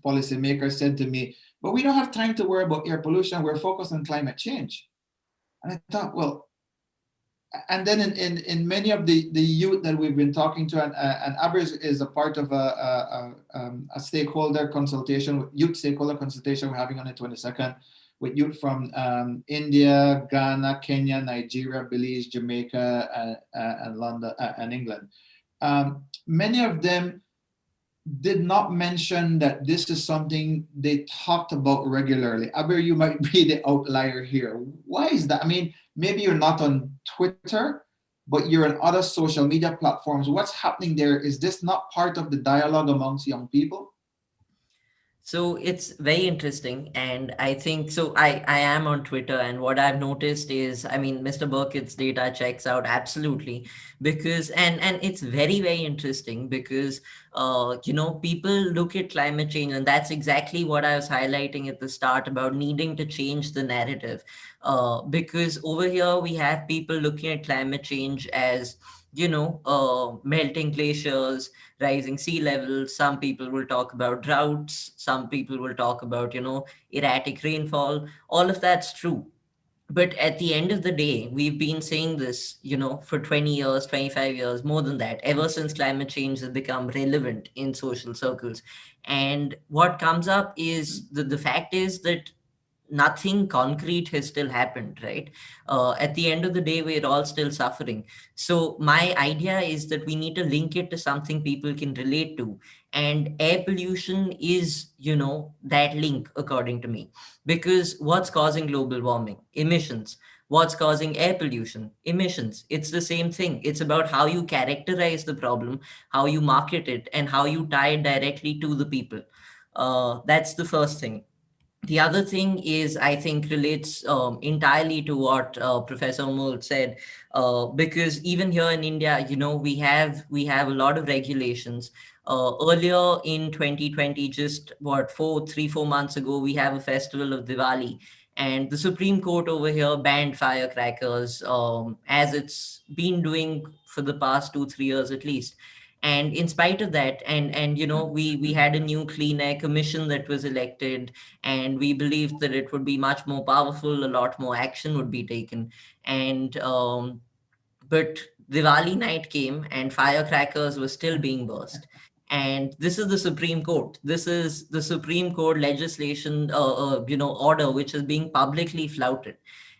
policymaker said to me, "But we don't have time to worry about air pollution. We're focused on climate change." And I thought, well, and then in many of the youth that we've been talking to, and Abers is a part of a stakeholder consultation, youth stakeholder consultation we're having on the 22nd with youth from India, Ghana, Kenya, Nigeria, Belize, Jamaica, and London and England. Many of them did not mention that this is something they talked about regularly. Aber, you might be the outlier here. Why is that? I mean, maybe you're not on Twitter, but you're on other social media platforms. What's happening there? Is this not part of the dialogue amongst young people? So it's very interesting. And I think, so I am on Twitter, and what I've noticed is, I mean, Mr. Burkett's data checks out absolutely, because, and it's very, very interesting because, people look at climate change, and that's exactly what I was highlighting at the start about needing to change the narrative. Because over here we have people looking at climate change as, melting glaciers, rising sea levels. Some people will talk about droughts. Some people will talk about, erratic rainfall. All of that's true. But at the end of the day, we've been saying this, for 20 years, 25 years, more than that, ever since climate change has become relevant in social circles. And what comes up is the fact is that nothing concrete has still happened, right? At the end of the day, we're all still suffering. So my idea is that we need to link it to something people can relate to. And air pollution is, that link, according to me. Because what's causing global warming? Emissions. What's causing air pollution? Emissions. It's the same thing. It's about how you characterize the problem, how you market it, and how you tie it directly to the people. That's the first thing. The other thing is, I think, relates entirely to what Professor Mould said, because even here in India, we have a lot of regulations. Earlier in 2020, just what 4 months ago, we have a festival of Diwali, and the Supreme Court over here banned firecrackers, as it's been doing for the past 2-3 years at least. And in spite of that, and we had a new clean air commission that was elected, and we believed that it would be much more powerful, a lot more action would be taken. And but Diwali night came and firecrackers were still being burst. And this is the Supreme Court. This is the Supreme Court legislation, order, which is being publicly flouted.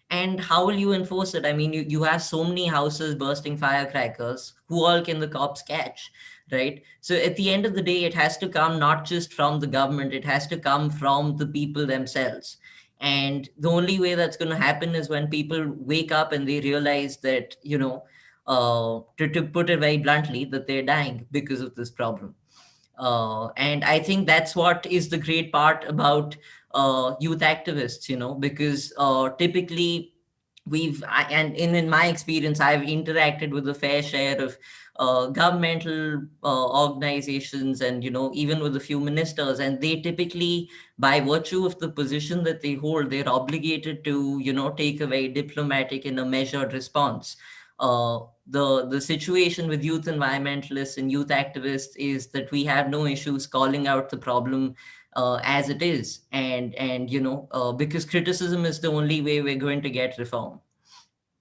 And how will you enforce it? I mean, you have so many houses bursting firecrackers. Who all can the cops catch, right? So at the end of the day, it has to come not just from the government, it has to come from the people themselves. And the only way that's going to happen is when people wake up and they realize that, to put it very bluntly, that they're dying because of this problem. And I think that's what is the great part about youth activists, because typically and in my experience, I've interacted with a fair share of governmental organizations, and even with a few ministers, and they typically, by virtue of the position that they hold, they're obligated to take a very diplomatic and a measured response. The situation with youth environmentalists and youth activists is that we have no issues calling out the problem as it is, and because criticism is the only way we're going to get reform.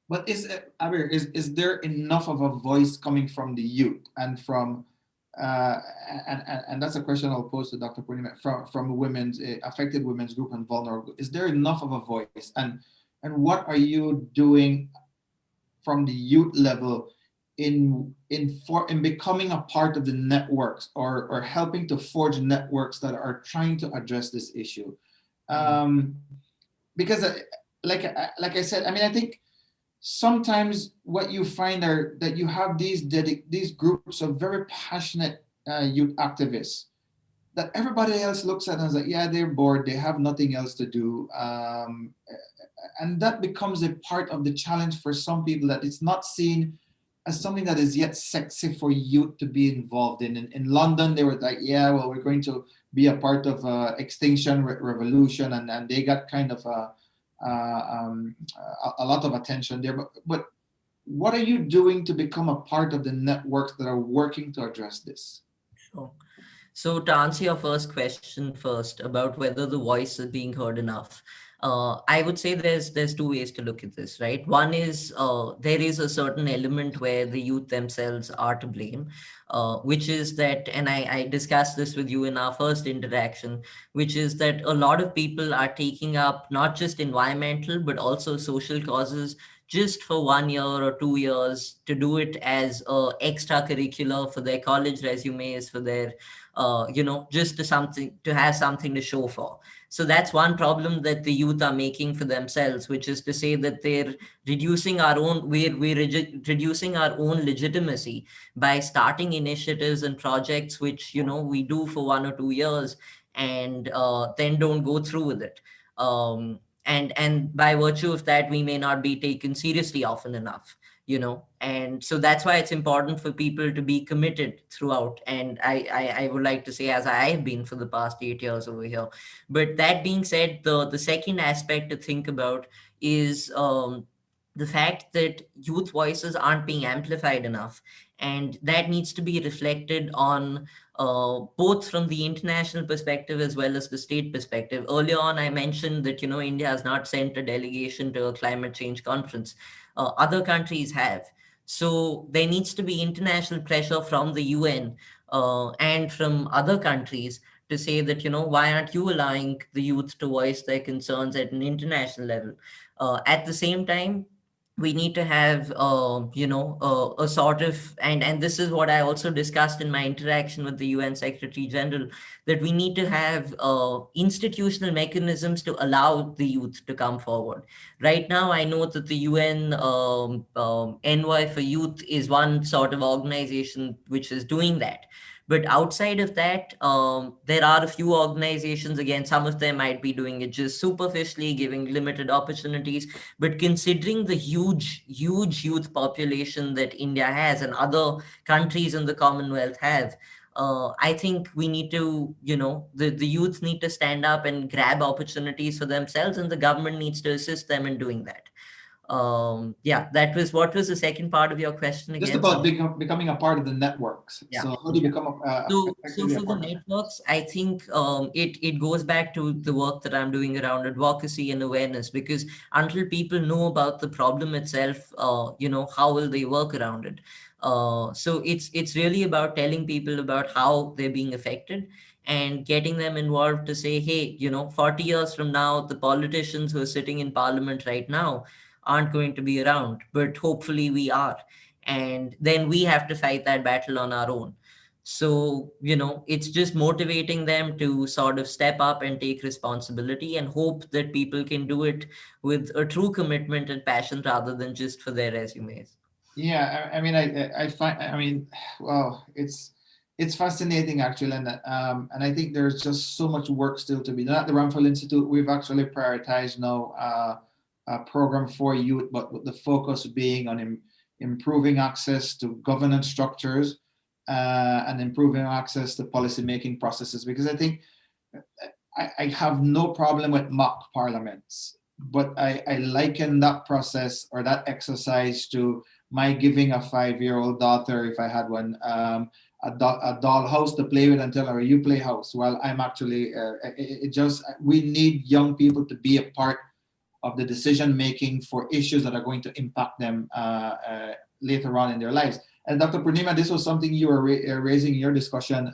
But Abir, is there enough of a voice coming from the youth and from and that's a question I'll pose to Dr. Purnima, from women's affected women's group and vulnerable. Is there enough of a voice, and what are you doing from the youth level in becoming a part of the networks, or helping to forge networks that are trying to address this issue? Because like I said, I mean, I think sometimes what you find are that you have these groups of very passionate youth activists that everybody else looks at and is like, yeah, they're bored, they have nothing else to do. And that becomes a part of the challenge for some people, that it's not seen as something that is yet sexy for youth to be involved in. In London, they were like, yeah, well, we're going to be a part of Extinction Revolution, and they got kind of a lot of attention there. But what are you doing to become a part of the networks that are working to address this? Sure. So to answer your first question first about whether the voice is being heard enough, I would say there's two ways to look at this, right? One is there is a certain element where the youth themselves are to blame, which is that, and I discussed this with you in our first interaction, which is that a lot of people are taking up not just environmental, but also social causes just for 1 year or 2 years to do it as extracurricular for their college resumes, for their just to have something to show for. So that's one problem that the youth are making for themselves, which is to say that we're reducing our own legitimacy by starting initiatives and projects which we do for 1 or 2 years and then don't go through with it. And by virtue of that, we may not be taken seriously often enough. And so that's why it's important for people to be committed throughout. And I would like to say, as I have been for the past 8 years over here. But that being said, the second aspect to think about is the fact that youth voices aren't being amplified enough. And that needs to be reflected on both from the international perspective as well as the state perspective. Earlier on, I mentioned that, India has not sent a delegation to a climate change conference. Other countries have. So there needs to be international pressure from the UN and from other countries to say that, why aren't you allowing the youth to voice their concerns at an international level? At the same time, we need to have, a sort of, and this is what I also discussed in my interaction with the UN Secretary General, that we need to have institutional mechanisms to allow the youth to come forward. Right now, I know that the UN Envoy for Youth is one sort of organization which is doing that. But outside of that, there are a few organizations, again, some of them might be doing it just superficially, giving limited opportunities. But considering the huge youth population that India has and other countries in the Commonwealth have, I think we need to, the youth need to stand up and grab opportunities for themselves, and the government needs to assist them in doing that. What was the second part of your question again? Just about becoming a part of the networks. Yeah. So how do you become so for the networks, I think it goes back to the work that I'm doing around advocacy and awareness, because until people know about the problem itself, how will they work around it? So it's really about telling people about how they're being affected and getting them involved to say, hey, 40 years from now, the politicians who are sitting in parliament right now aren't going to be around, but hopefully we are. And then we have to fight that battle on our own. So, it's just motivating them to sort of step up and take responsibility and hope that people can do it with a true commitment and passion rather than just for their resumes. Yeah, I mean, well, it's fascinating actually, and I think there's just so much work still to be done. At the Ramphal Institute, we've actually prioritized now a program for youth, but with the focus being on improving access to governance structures and improving access to policy-making processes. Because I think I have no problem with mock parliaments, but I liken that process or that exercise to my giving a 5-year-old daughter, if I had one, a doll house to play with and tell her, you play house. Well, I'm actually, we need young people to be a part of the decision making for issues that are going to impact them later on in their lives. And Dr. Purnima, this was something you were raising in your discussion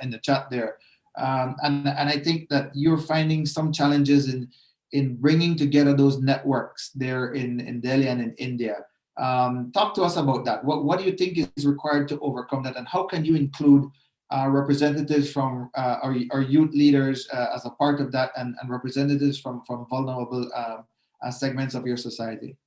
in the chat there. And I think that you're finding some challenges in bringing together those networks there in Delhi and in India. Talk to us about that. What do you think is required to overcome that, and how can you include representatives from our youth leaders as a part of that, and representatives from vulnerable segments of your society?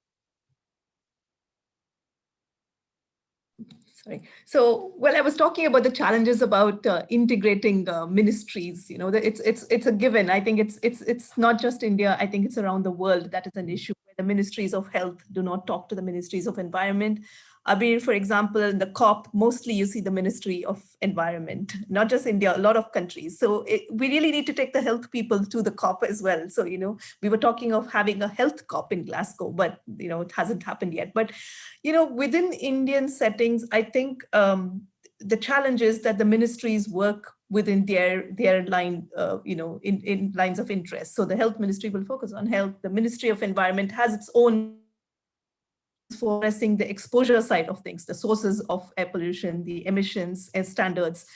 Sorry. So, well, I was talking about the challenges about integrating ministries. It's a given. I think it's not just India. I think it's around the world that is an issue where the ministries of health do not talk to the ministries of environment. Abir, for example, in the COP, mostly you see the Ministry of Environment, not just India, a lot of countries. So we really need to take the health people to the COP as well. So, we were talking of having a health COP in Glasgow, but, it hasn't happened yet. But, within Indian settings, I think the challenge is that the ministries work within their line, in lines of interest. So the health ministry will focus on health. The Ministry of Environment has its own for addressing the exposure side of things, the sources of air pollution, the emissions and standards.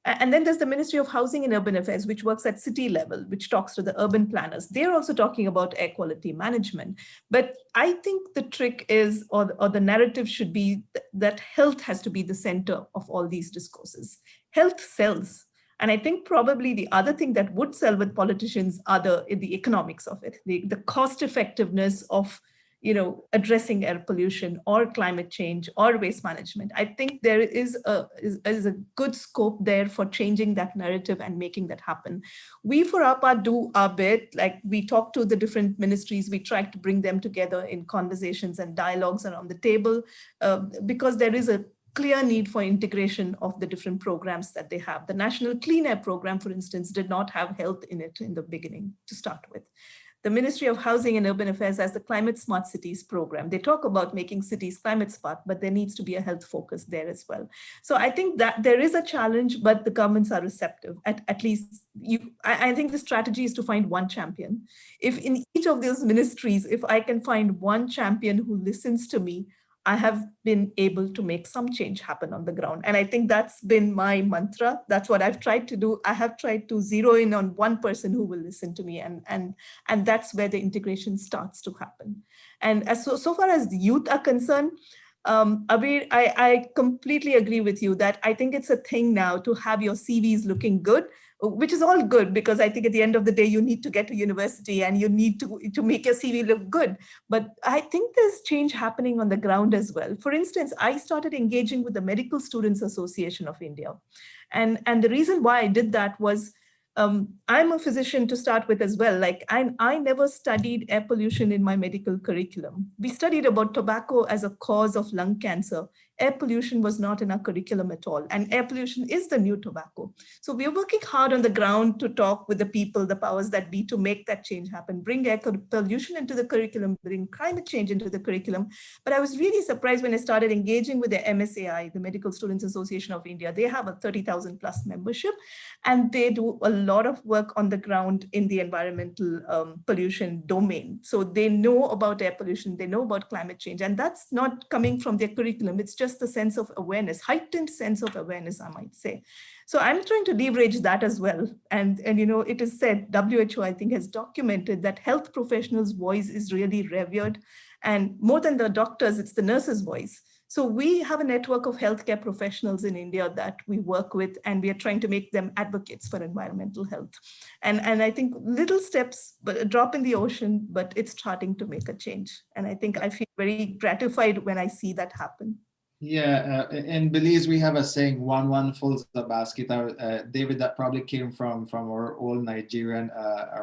And then there's the Ministry of Housing and Urban Affairs, which works at city level, which talks to the urban planners. They're also talking about air quality management. But I think the trick is, or the narrative should be that health has to be the center of all these discourses. Health sells. And I think probably the other thing that would sell with politicians are the economics of it, the cost effectiveness of addressing air pollution or climate change or waste management. I think there is a good scope there for changing that narrative and making that happen. We, for our part, do our bit. Like, we talk to the different ministries, we try to bring them together in conversations and dialogues around the table, because there is a clear need for integration of the different programs that they have. The National Clean Air Program, for instance, did not have health in it in the beginning to start with. The Ministry of Housing and Urban Affairs has the Climate Smart Cities program. They talk about making cities climate smart, but there needs to be a health focus there as well. So I think that there is a challenge, but the governments are receptive. At least I think the strategy is to find one champion. If in each of those ministries, if I can find one champion who listens to me, I have been able to make some change happen on the ground. And I think that's been my mantra. That's what I've tried to do. I have tried to zero in on one person who will listen to me. And that's where the integration starts to happen. And so far as the youth are concerned, Abir, I completely agree with you that I think it's a thing now to have your CVs looking good, which is all good, because I think at the end of the day, you need to get to university and you need to make your CV look good. But I think there's change happening on the ground as well. For instance, I started engaging with the Medical Students Association of India. And the reason why I did that was, I'm a physician to start with as well. Like, I never studied air pollution in my medical curriculum. We studied about tobacco as a cause of lung cancer. Air pollution was not in our curriculum at all. And air pollution is the new tobacco. So we're working hard on the ground to talk with the people, the powers that be, to make that change happen, bring air pollution into the curriculum, bring climate change into the curriculum. But I was really surprised when I started engaging with the MSAI, the Medical Students Association of India. They have a 30,000 plus membership, and they do a lot of work on the ground in the environmental pollution domain. So they know about air pollution, they know about climate change, and that's not coming from their curriculum. It's just the sense of awareness, heightened sense of awareness, I might say. So I'm trying to leverage that as well. And it is said, WHO, I think, has documented that health professionals' voice is really revered. And more than the doctors, it's the nurses' voice. So we have a network of healthcare professionals in India that we work with, and we are trying to make them advocates for environmental health. And I think little steps, but a drop in the ocean, but it's starting to make a change. And I think I feel very gratified when I see that happen. Yeah, in Belize, we have a saying, one fills the basket. David, that probably came from our old Nigerian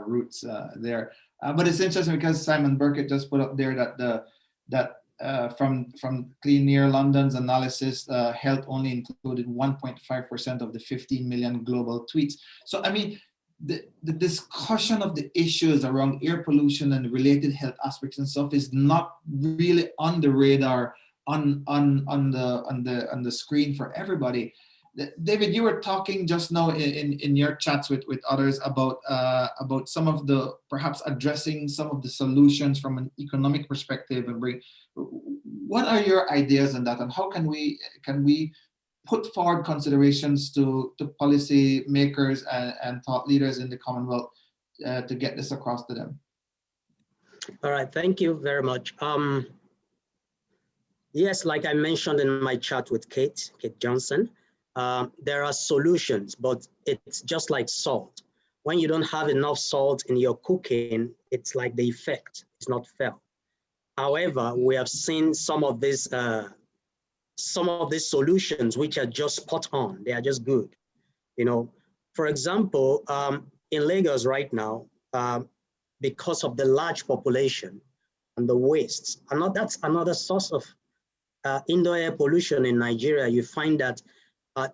roots there. But it's interesting because Simon Burkett just put up there that from Clean Air London's analysis, health only included 1.5% of the 15 million global tweets. So, I mean, the discussion of the issues around air pollution and related health aspects and stuff is not really on the radar on the screen for everybody. David, you were talking just now in your chats with others about some of the, perhaps addressing some of the solutions from an economic perspective, and what are your ideas on that, and how can we put forward considerations to policy makers and thought leaders in the Commonwealth to get this across to them? All right, thank you very much. Yes, like I mentioned in my chat with Kate Johnson, there are solutions, but it's just like salt. When you don't have enough salt in your cooking, it's like the effect is not felt. However, we have seen some of these solutions which are just spot on. They are just good. For example, in Lagos right now, because of the large population and the wastes, that's another source of indoor air pollution in Nigeria, you find that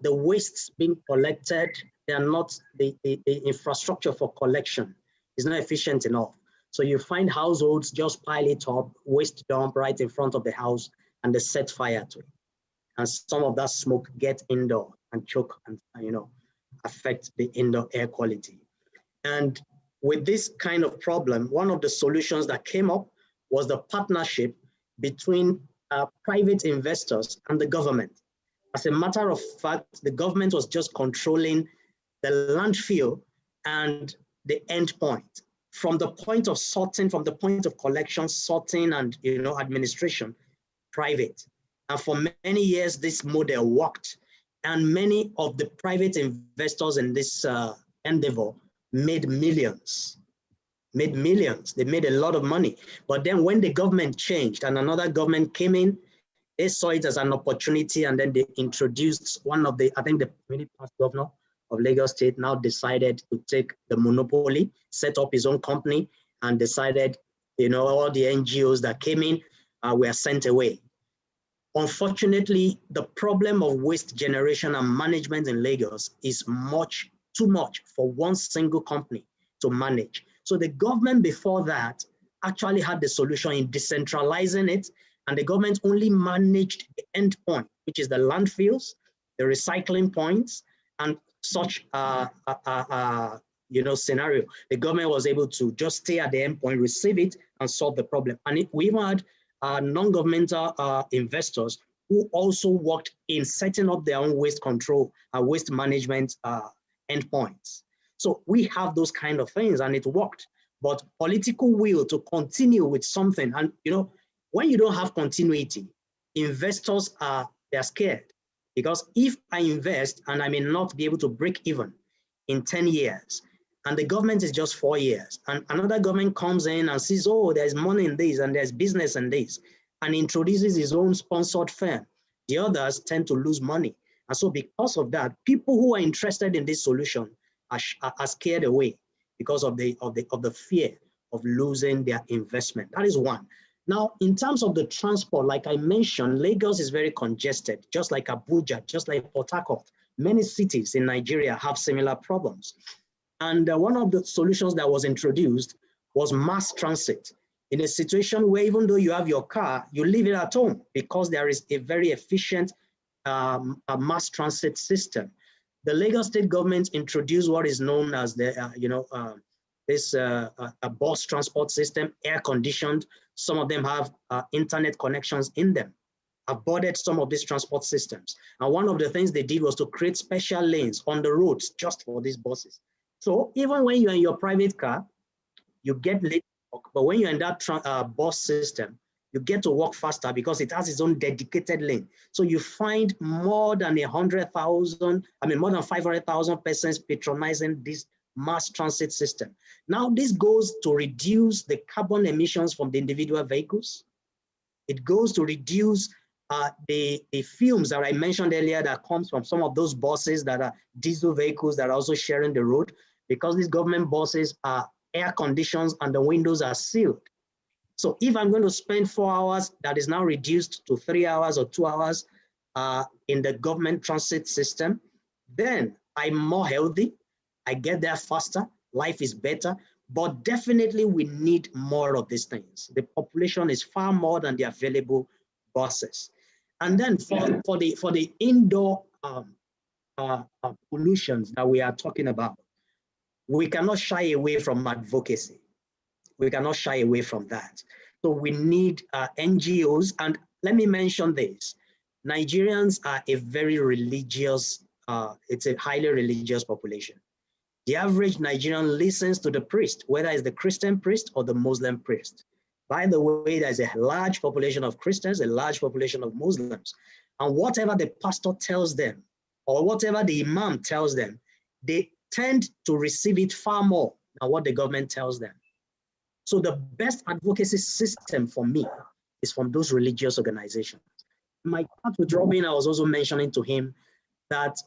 the wastes being collected, they are not, the infrastructure for collection is not efficient enough. So you find households just pile it up, waste dump right in front of the house, and they set fire to it. And some of that smoke get indoor and choke and, affect the indoor air quality. And with this kind of problem, one of the solutions that came up was the partnership between private investors and the government. As a matter of fact, the government was just controlling the landfill and the end point. From the point of sorting, from the point of collection, sorting, and administration, private. And for many years, this model worked. And many of the private investors in this endeavor made millions. They made a lot of money. But then when the government changed and another government came in, they saw it as an opportunity, and then they introduced one of the, I think the past governor of Lagos State now decided to take the monopoly, set up his own company, and decided, all the NGOs that came in were sent away. Unfortunately, the problem of waste generation and management in Lagos is too much for one single company to manage. So the government before that actually had the solution in decentralizing it, and the government only managed the end point, which is the landfills, the recycling points, and such scenario. The government was able to just stay at the end point, receive it, and solve the problem. And we even had non-governmental investors who also worked in setting up their own waste control and waste management endpoints. So we have those kind of things, and it worked. But political will to continue with something, and when you don't have continuity, investors they're scared, because if I invest and I may not be able to break even in 10 years, and the government is just 4 years, and another government comes in and says, oh, there's money in this and there's business in this, and introduces his own sponsored firm, the others tend to lose money. And so because of that, people who are interested in this solution are scared away because of the fear of losing their investment. That is one. Now, in terms of the transport, like I mentioned, Lagos is very congested, just like Abuja, just like Port Harcourt. Many cities in Nigeria have similar problems. And one of the solutions that was introduced was mass transit, in a situation where even though you have your car, you leave it at home because there is a very efficient mass transit system. The Lagos state government introduced what is known as the, a bus transport system, air conditioned. Some of them have internet connections in them. I've boarded some of these transport systems. And one of the things they did was to create special lanes on the roads just for these buses. So even when you're in your private car, you get late, but when you're in that bus system, you get to walk faster because it has its own dedicated lane. So you find more than 500,000 persons patronizing this mass transit system. Now this goes to reduce the carbon emissions from the individual vehicles. It goes to reduce the fumes that I mentioned earlier that comes from some of those buses that are diesel vehicles that are also sharing the road, because these government buses are air conditioned and the windows are sealed. So if I'm going to spend 4 hours, that is now reduced to 3 hours or 2 hours in the government transit system, then I'm more healthy, I get there faster, life is better, but definitely we need more of these things. The population is far more than the available buses. And then for the indoor pollutions that we are talking about, we cannot shy away from advocacy. We cannot shy away from that. So we need NGOs, and let me mention this. Nigerians are a very religious, it's a highly religious population. The average Nigerian listens to the priest, whether it's the Christian priest or the Muslim priest. By the way, there's a large population of Christians, a large population of Muslims. And whatever the pastor tells them, or whatever the imam tells them, they tend to receive it far more than what the government tells them. So the best advocacy system for me is from those religious organizations. In my chat with Robin, I was also mentioning to him that,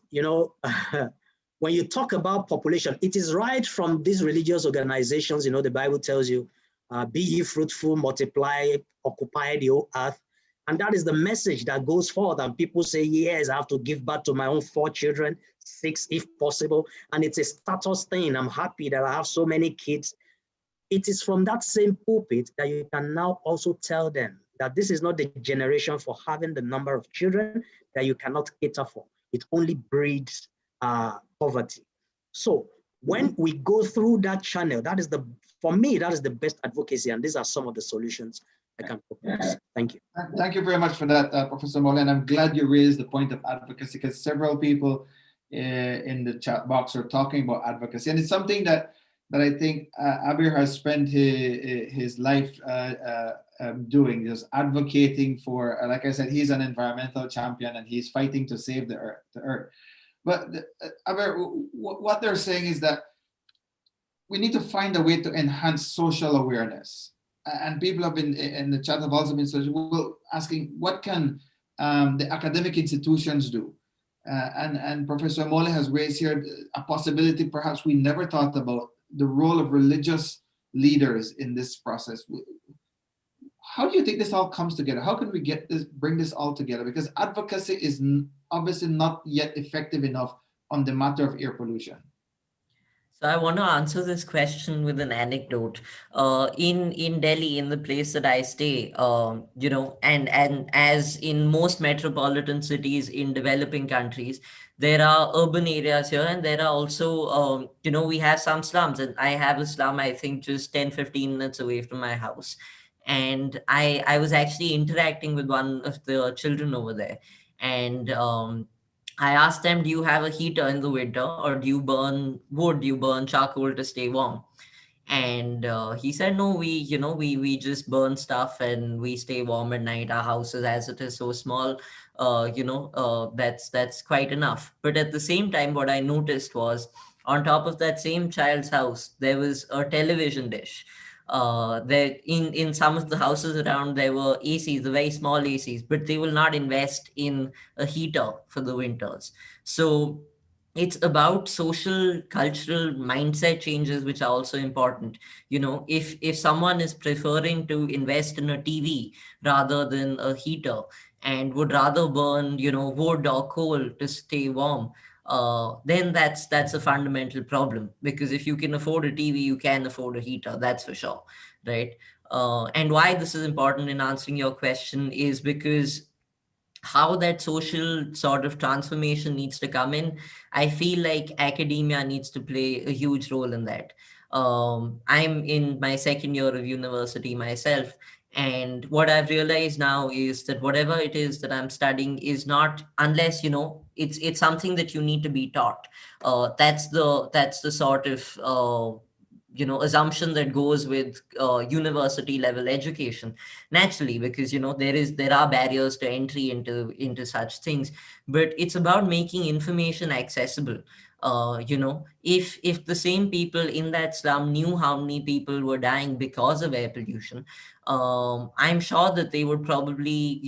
when you talk about population, it is right from these religious organizations. The Bible tells you, be ye fruitful, multiply, occupy the whole earth. And that is the message that goes forth. And people say, yes, I have to give birth to my own 4 children, 6 if possible. And it's a status thing. I'm happy that I have so many kids. It is from that same pulpit that you can now also tell them that this is not the generation for having the number of children that you cannot cater for. It only breeds poverty. So when we go through that channel, that is for me, that is the best advocacy. And these are some of the solutions I can propose. Thank you. Thank you very much for that, Professor Mole. And I'm glad you raised the point of advocacy, because several people in the chat box are talking about advocacy. And it's something that I think Abir has spent his life doing, just advocating for, like I said, he's an environmental champion and he's fighting to save the earth. But Abir, what they're saying is that we need to find a way to enhance social awareness. And people have been in the chat have also been asking, what can the academic institutions do? And Professor Mole has raised here a possibility perhaps we never thought about, the role of religious leaders in this process. How do you think this all comes together? How can we bring this all together? Because advocacy is obviously not yet effective enough on the matter of air pollution. So I want to answer this question with an anecdote. In Delhi, in the place that I stay, and as in most metropolitan cities in developing countries, there are urban areas here, and there are also, we have some slums, and I have a slum, I think, just 10-15 minutes away from my house. And I was actually interacting with one of the children over there, and I asked them, do you have a heater in the winter, or do you burn wood, do you burn charcoal to stay warm? And he said, no, we just burn stuff and we stay warm at night. Our houses, as it is so small, that's quite enough. But at the same time, what I noticed was, on top of that same child's house, there was a television dish. There in some of the houses around, there were ACs, the very small ACs, but they will not invest in a heater for the winters. So it's about social, cultural mindset changes, which are also important. If someone is preferring to invest in a TV rather than a heater, and would rather burn, wood or coal to stay warm, then that's a fundamental problem. Because if you can afford a TV, you can afford a heater, that's for sure, right? And why this is important in answering your question is because how that social sort of transformation needs to come in, I feel like academia needs to play a huge role in that. I'm in my second year of university myself, and what I've realized now is that whatever it is that I'm studying is not, unless it's something that you need to be taught. That's the sort of assumption that goes with university level education, naturally, because there are barriers to entry into such things. But it's about making information accessible. If the same people in that slum knew how many people were dying because of air pollution, I'm sure that they would probably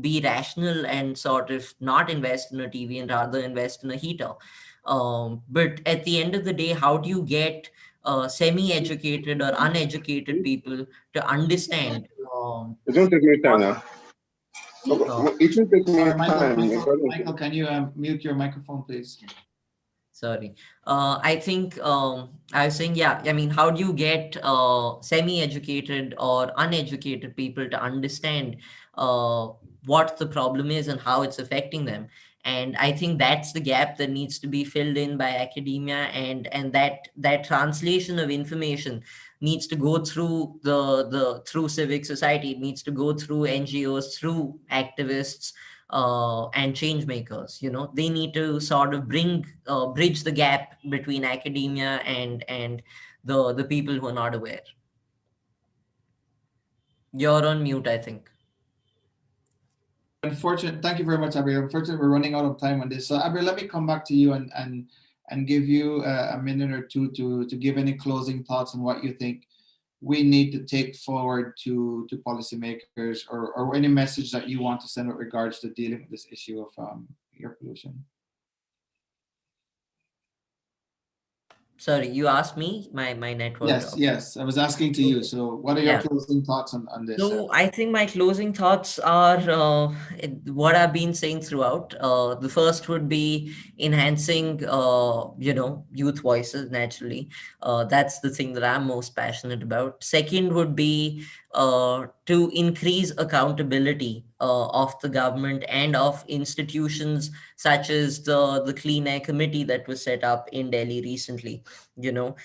be rational and sort of not invest in a TV and rather invest in a heater. But at the end of the day, how do you get semi-educated or uneducated people to understand? It won't take me time now. It won't take me time. Michael, can you mute your microphone, please? Sorry. I think I was saying, yeah, I mean, how do you get semi-educated or uneducated people to understand what the problem is and how it's affecting them? And I think that's the gap that needs to be filled in by academia, and that translation of information needs to go through through civic society. It needs to go through NGOs, through activists, and change makers. They need to sort of bridge the gap between academia and the people who are not aware. You're on mute, I think. Unfortunately, thank you very much, Abir. Unfortunately, we're running out of time on this. So, Abir, let me come back to you and give you a minute or two to give any closing thoughts on what you think we need to take forward to policymakers, or any message that you want to send with regards to dealing with this issue of air pollution. Sorry, you asked me, my network. Yes, yes. I was asking to you. So what are your Yeah. closing thoughts on this? So I think my closing thoughts are what I've been saying throughout. The first would be enhancing, youth voices naturally. That's the thing that I'm most passionate about. Second would be to increase accountability of the government and of institutions such as the Clean Air Committee that was set up in Delhi recently. You know,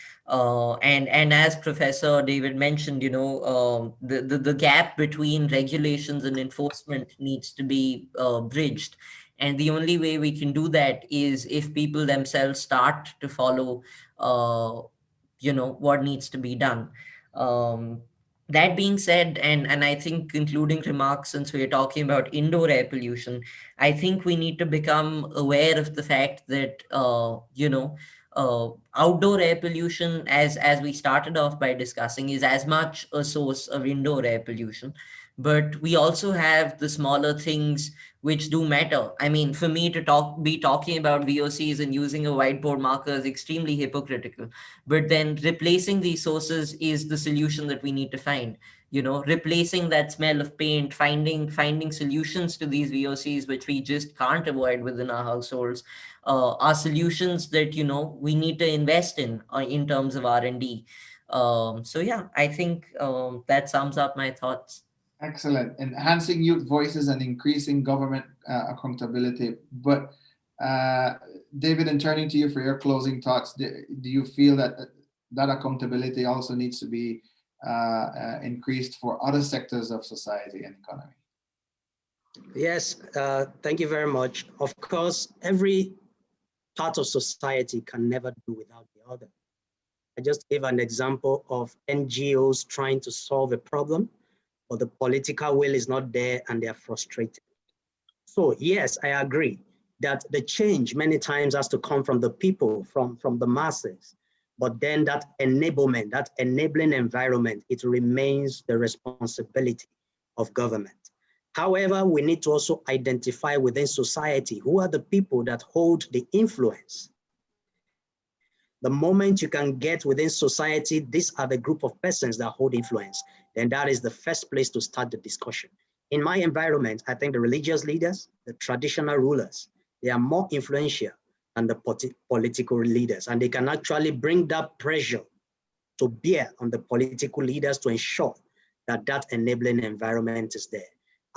and as Professor David mentioned, the gap between regulations and enforcement needs to be bridged. And the only way we can do that is if people themselves start to follow, what needs to be done. Um, that being said, and I think concluding remarks, since we're talking about indoor air pollution, I think we need to become aware of the fact that, outdoor air pollution, as we started off by discussing, is as much a source of indoor air pollution, but we also have the smaller things which do matter. I mean, for me to be talking about VOCs and using a whiteboard marker is extremely hypocritical, but then replacing these sources is the solution that we need to find. Replacing that smell of paint, finding solutions to these VOCs which we just can't avoid within our households, are solutions that we need to invest in terms of R&D. So yeah, I think that sums up my thoughts. Excellent. Enhancing youth voices and increasing government accountability. But David, in turning to you for your closing thoughts, do you feel that that accountability also needs to be increased for other sectors of society and economy? Yes, thank you very much. Of course, every part of society can never do without the other. I just gave an example of NGOs trying to solve a problem, but the political will is not there and they are frustrated. So yes, I agree that the change many times has to come from the people, from the masses. But then that enablement, that enabling environment, it remains the responsibility of government. However, we need to also identify within society who are the people that hold the influence. The moment you can get within society, these are the group of persons that hold influence, then that is the first place to start the discussion. In my environment, I think the religious leaders, the traditional rulers, they are more influential than the political leaders, and they can actually bring that pressure to bear on the political leaders to ensure that that enabling environment is there.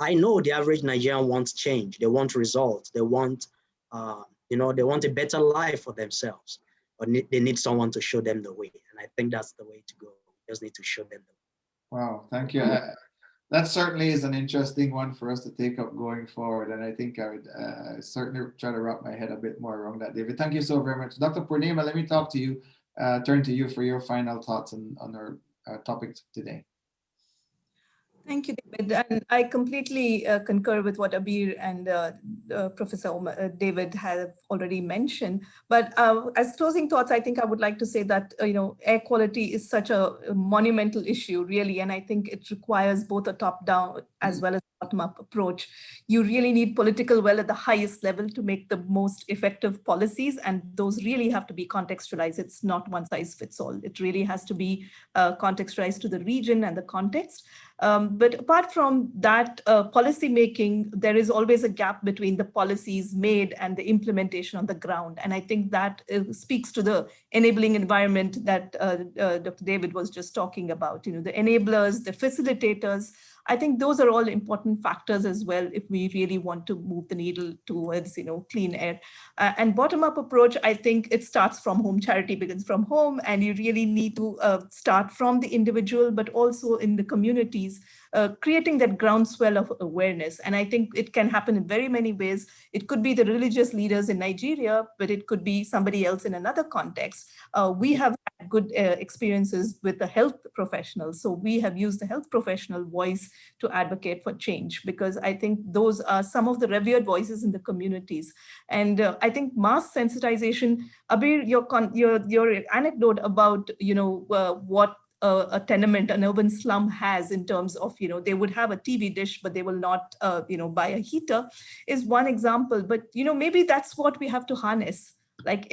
I know the average Nigerian wants change. They want results. They want, they want a better life for themselves, but they need someone to show them the way. And I think that's the way to go. We just need to show them the way. Wow, thank you. That certainly is an interesting one for us to take up going forward. And I think I would certainly try to wrap my head a bit more around that, David. Thank you so very much. Dr. Purnima, let me talk to you, turn to you for your final thoughts on our topic today. Thank you, David. And I completely concur with what Abir and Professor David have already mentioned. But as closing thoughts, I think I would like to say that, air quality is such a monumental issue, really. And I think it requires both a top-down as well as bottom-up approach. You really need political will at the highest level to make the most effective policies. And those really have to be contextualized. It's not one size fits all. It really has to be contextualized to the region and the context. But apart from that policy making, there is always a gap between the policies made and the implementation on the ground. And I think that speaks to the enabling environment that Dr. David was just talking about. The enablers, the facilitators, I think those are all important factors as well if we really want to move the needle towards clean air. And bottom-up approach, I think it starts from home. Charity begins from home, and you really need to start from the individual, but also in the communities, creating that groundswell of awareness. And I think it can happen in very many ways. It could be the religious leaders in Nigeria, but it could be somebody else in another context. We have had good experiences with the health professionals. So we have used the health professional voice to advocate for change, because I think those are some of the revered voices in the communities. And I think mass sensitization, Abir, your anecdote about, what a tenement, an urban slum has in terms of, they would have a TV dish, but they will not, buy a heater, is one example. But, maybe that's what we have to harness. Like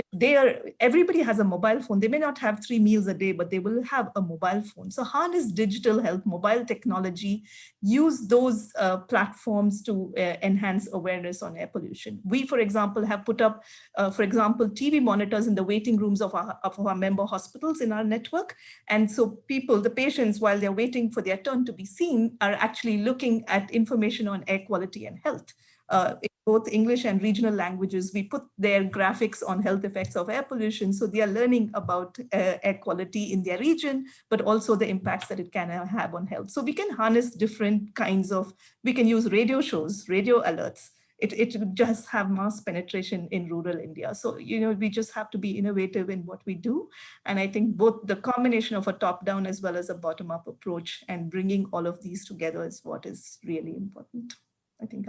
everybody has a mobile phone. They may not have 3 meals a day, but they will have a mobile phone. So harness digital health, mobile technology, use those platforms to enhance awareness on air pollution. We, for example, have put up, TV monitors in the waiting rooms of our member hospitals in our network. And so the patients, while they're waiting for their turn to be seen, are actually looking at information on air quality and health. In both English and regional languages, we put their graphics on health effects of air pollution. So they are learning about air quality in their region, but also the impacts that it can have on health. So we can harness different kinds of, we can use radio shows, radio alerts. It just have mass penetration in rural India. So, we just have to be innovative in what we do. And I think both the combination of a top-down as well as a bottom-up approach and bringing all of these together is what is really important. I think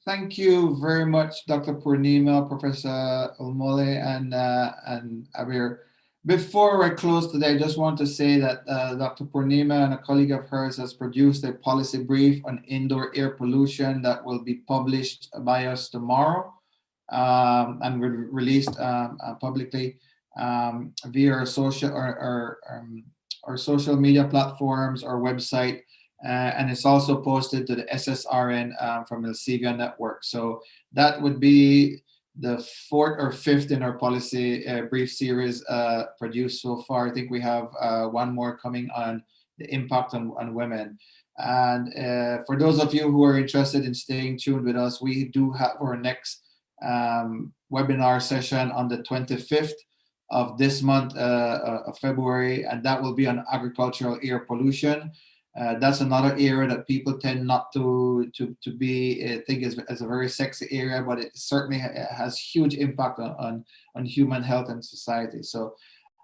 Thank you very much, Dr. Purnima, Professor Ulmole, and Abir. Before I close today, I just want to say that Dr. Purnima and a colleague of hers has produced a policy brief on indoor air pollution that will be published by us tomorrow and released publicly via our social media platforms, our website. And it's also posted to the SSRN from the Elsevier network. So that would be the 4th or 5th in our policy brief series produced so far. I think we have one more coming on the impact on women. And for those of you who are interested in staying tuned with us, we do have our next webinar session on the 25th of this month of February, and that will be on agricultural air pollution. That's another area that people tend not to think as a very sexy area, but it certainly has huge impact on human health and society. So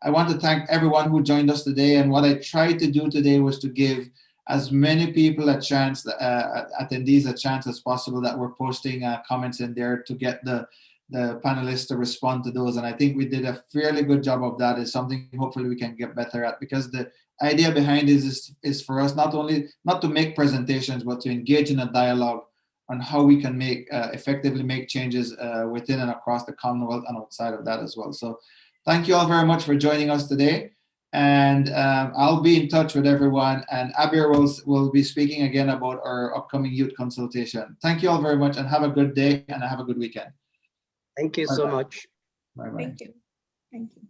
I want to thank everyone who joined us today. And what I tried to do today was to give as many people a chance, attendees a chance as possible that were posting comments in there to get the panelists to respond to those. And I think we did a fairly good job of that. It's something hopefully we can get better at, because the idea behind this is for us not to make presentations, but to engage in a dialogue on how we can effectively make changes within and across the Commonwealth and outside of that as well. So thank you all very much for joining us today. And I'll be in touch with everyone, and Abir will be speaking again about our upcoming youth consultation. Thank you all very much, and have a good day and have a good weekend. Thank you so much. Bye-bye. Thank you. Thank you.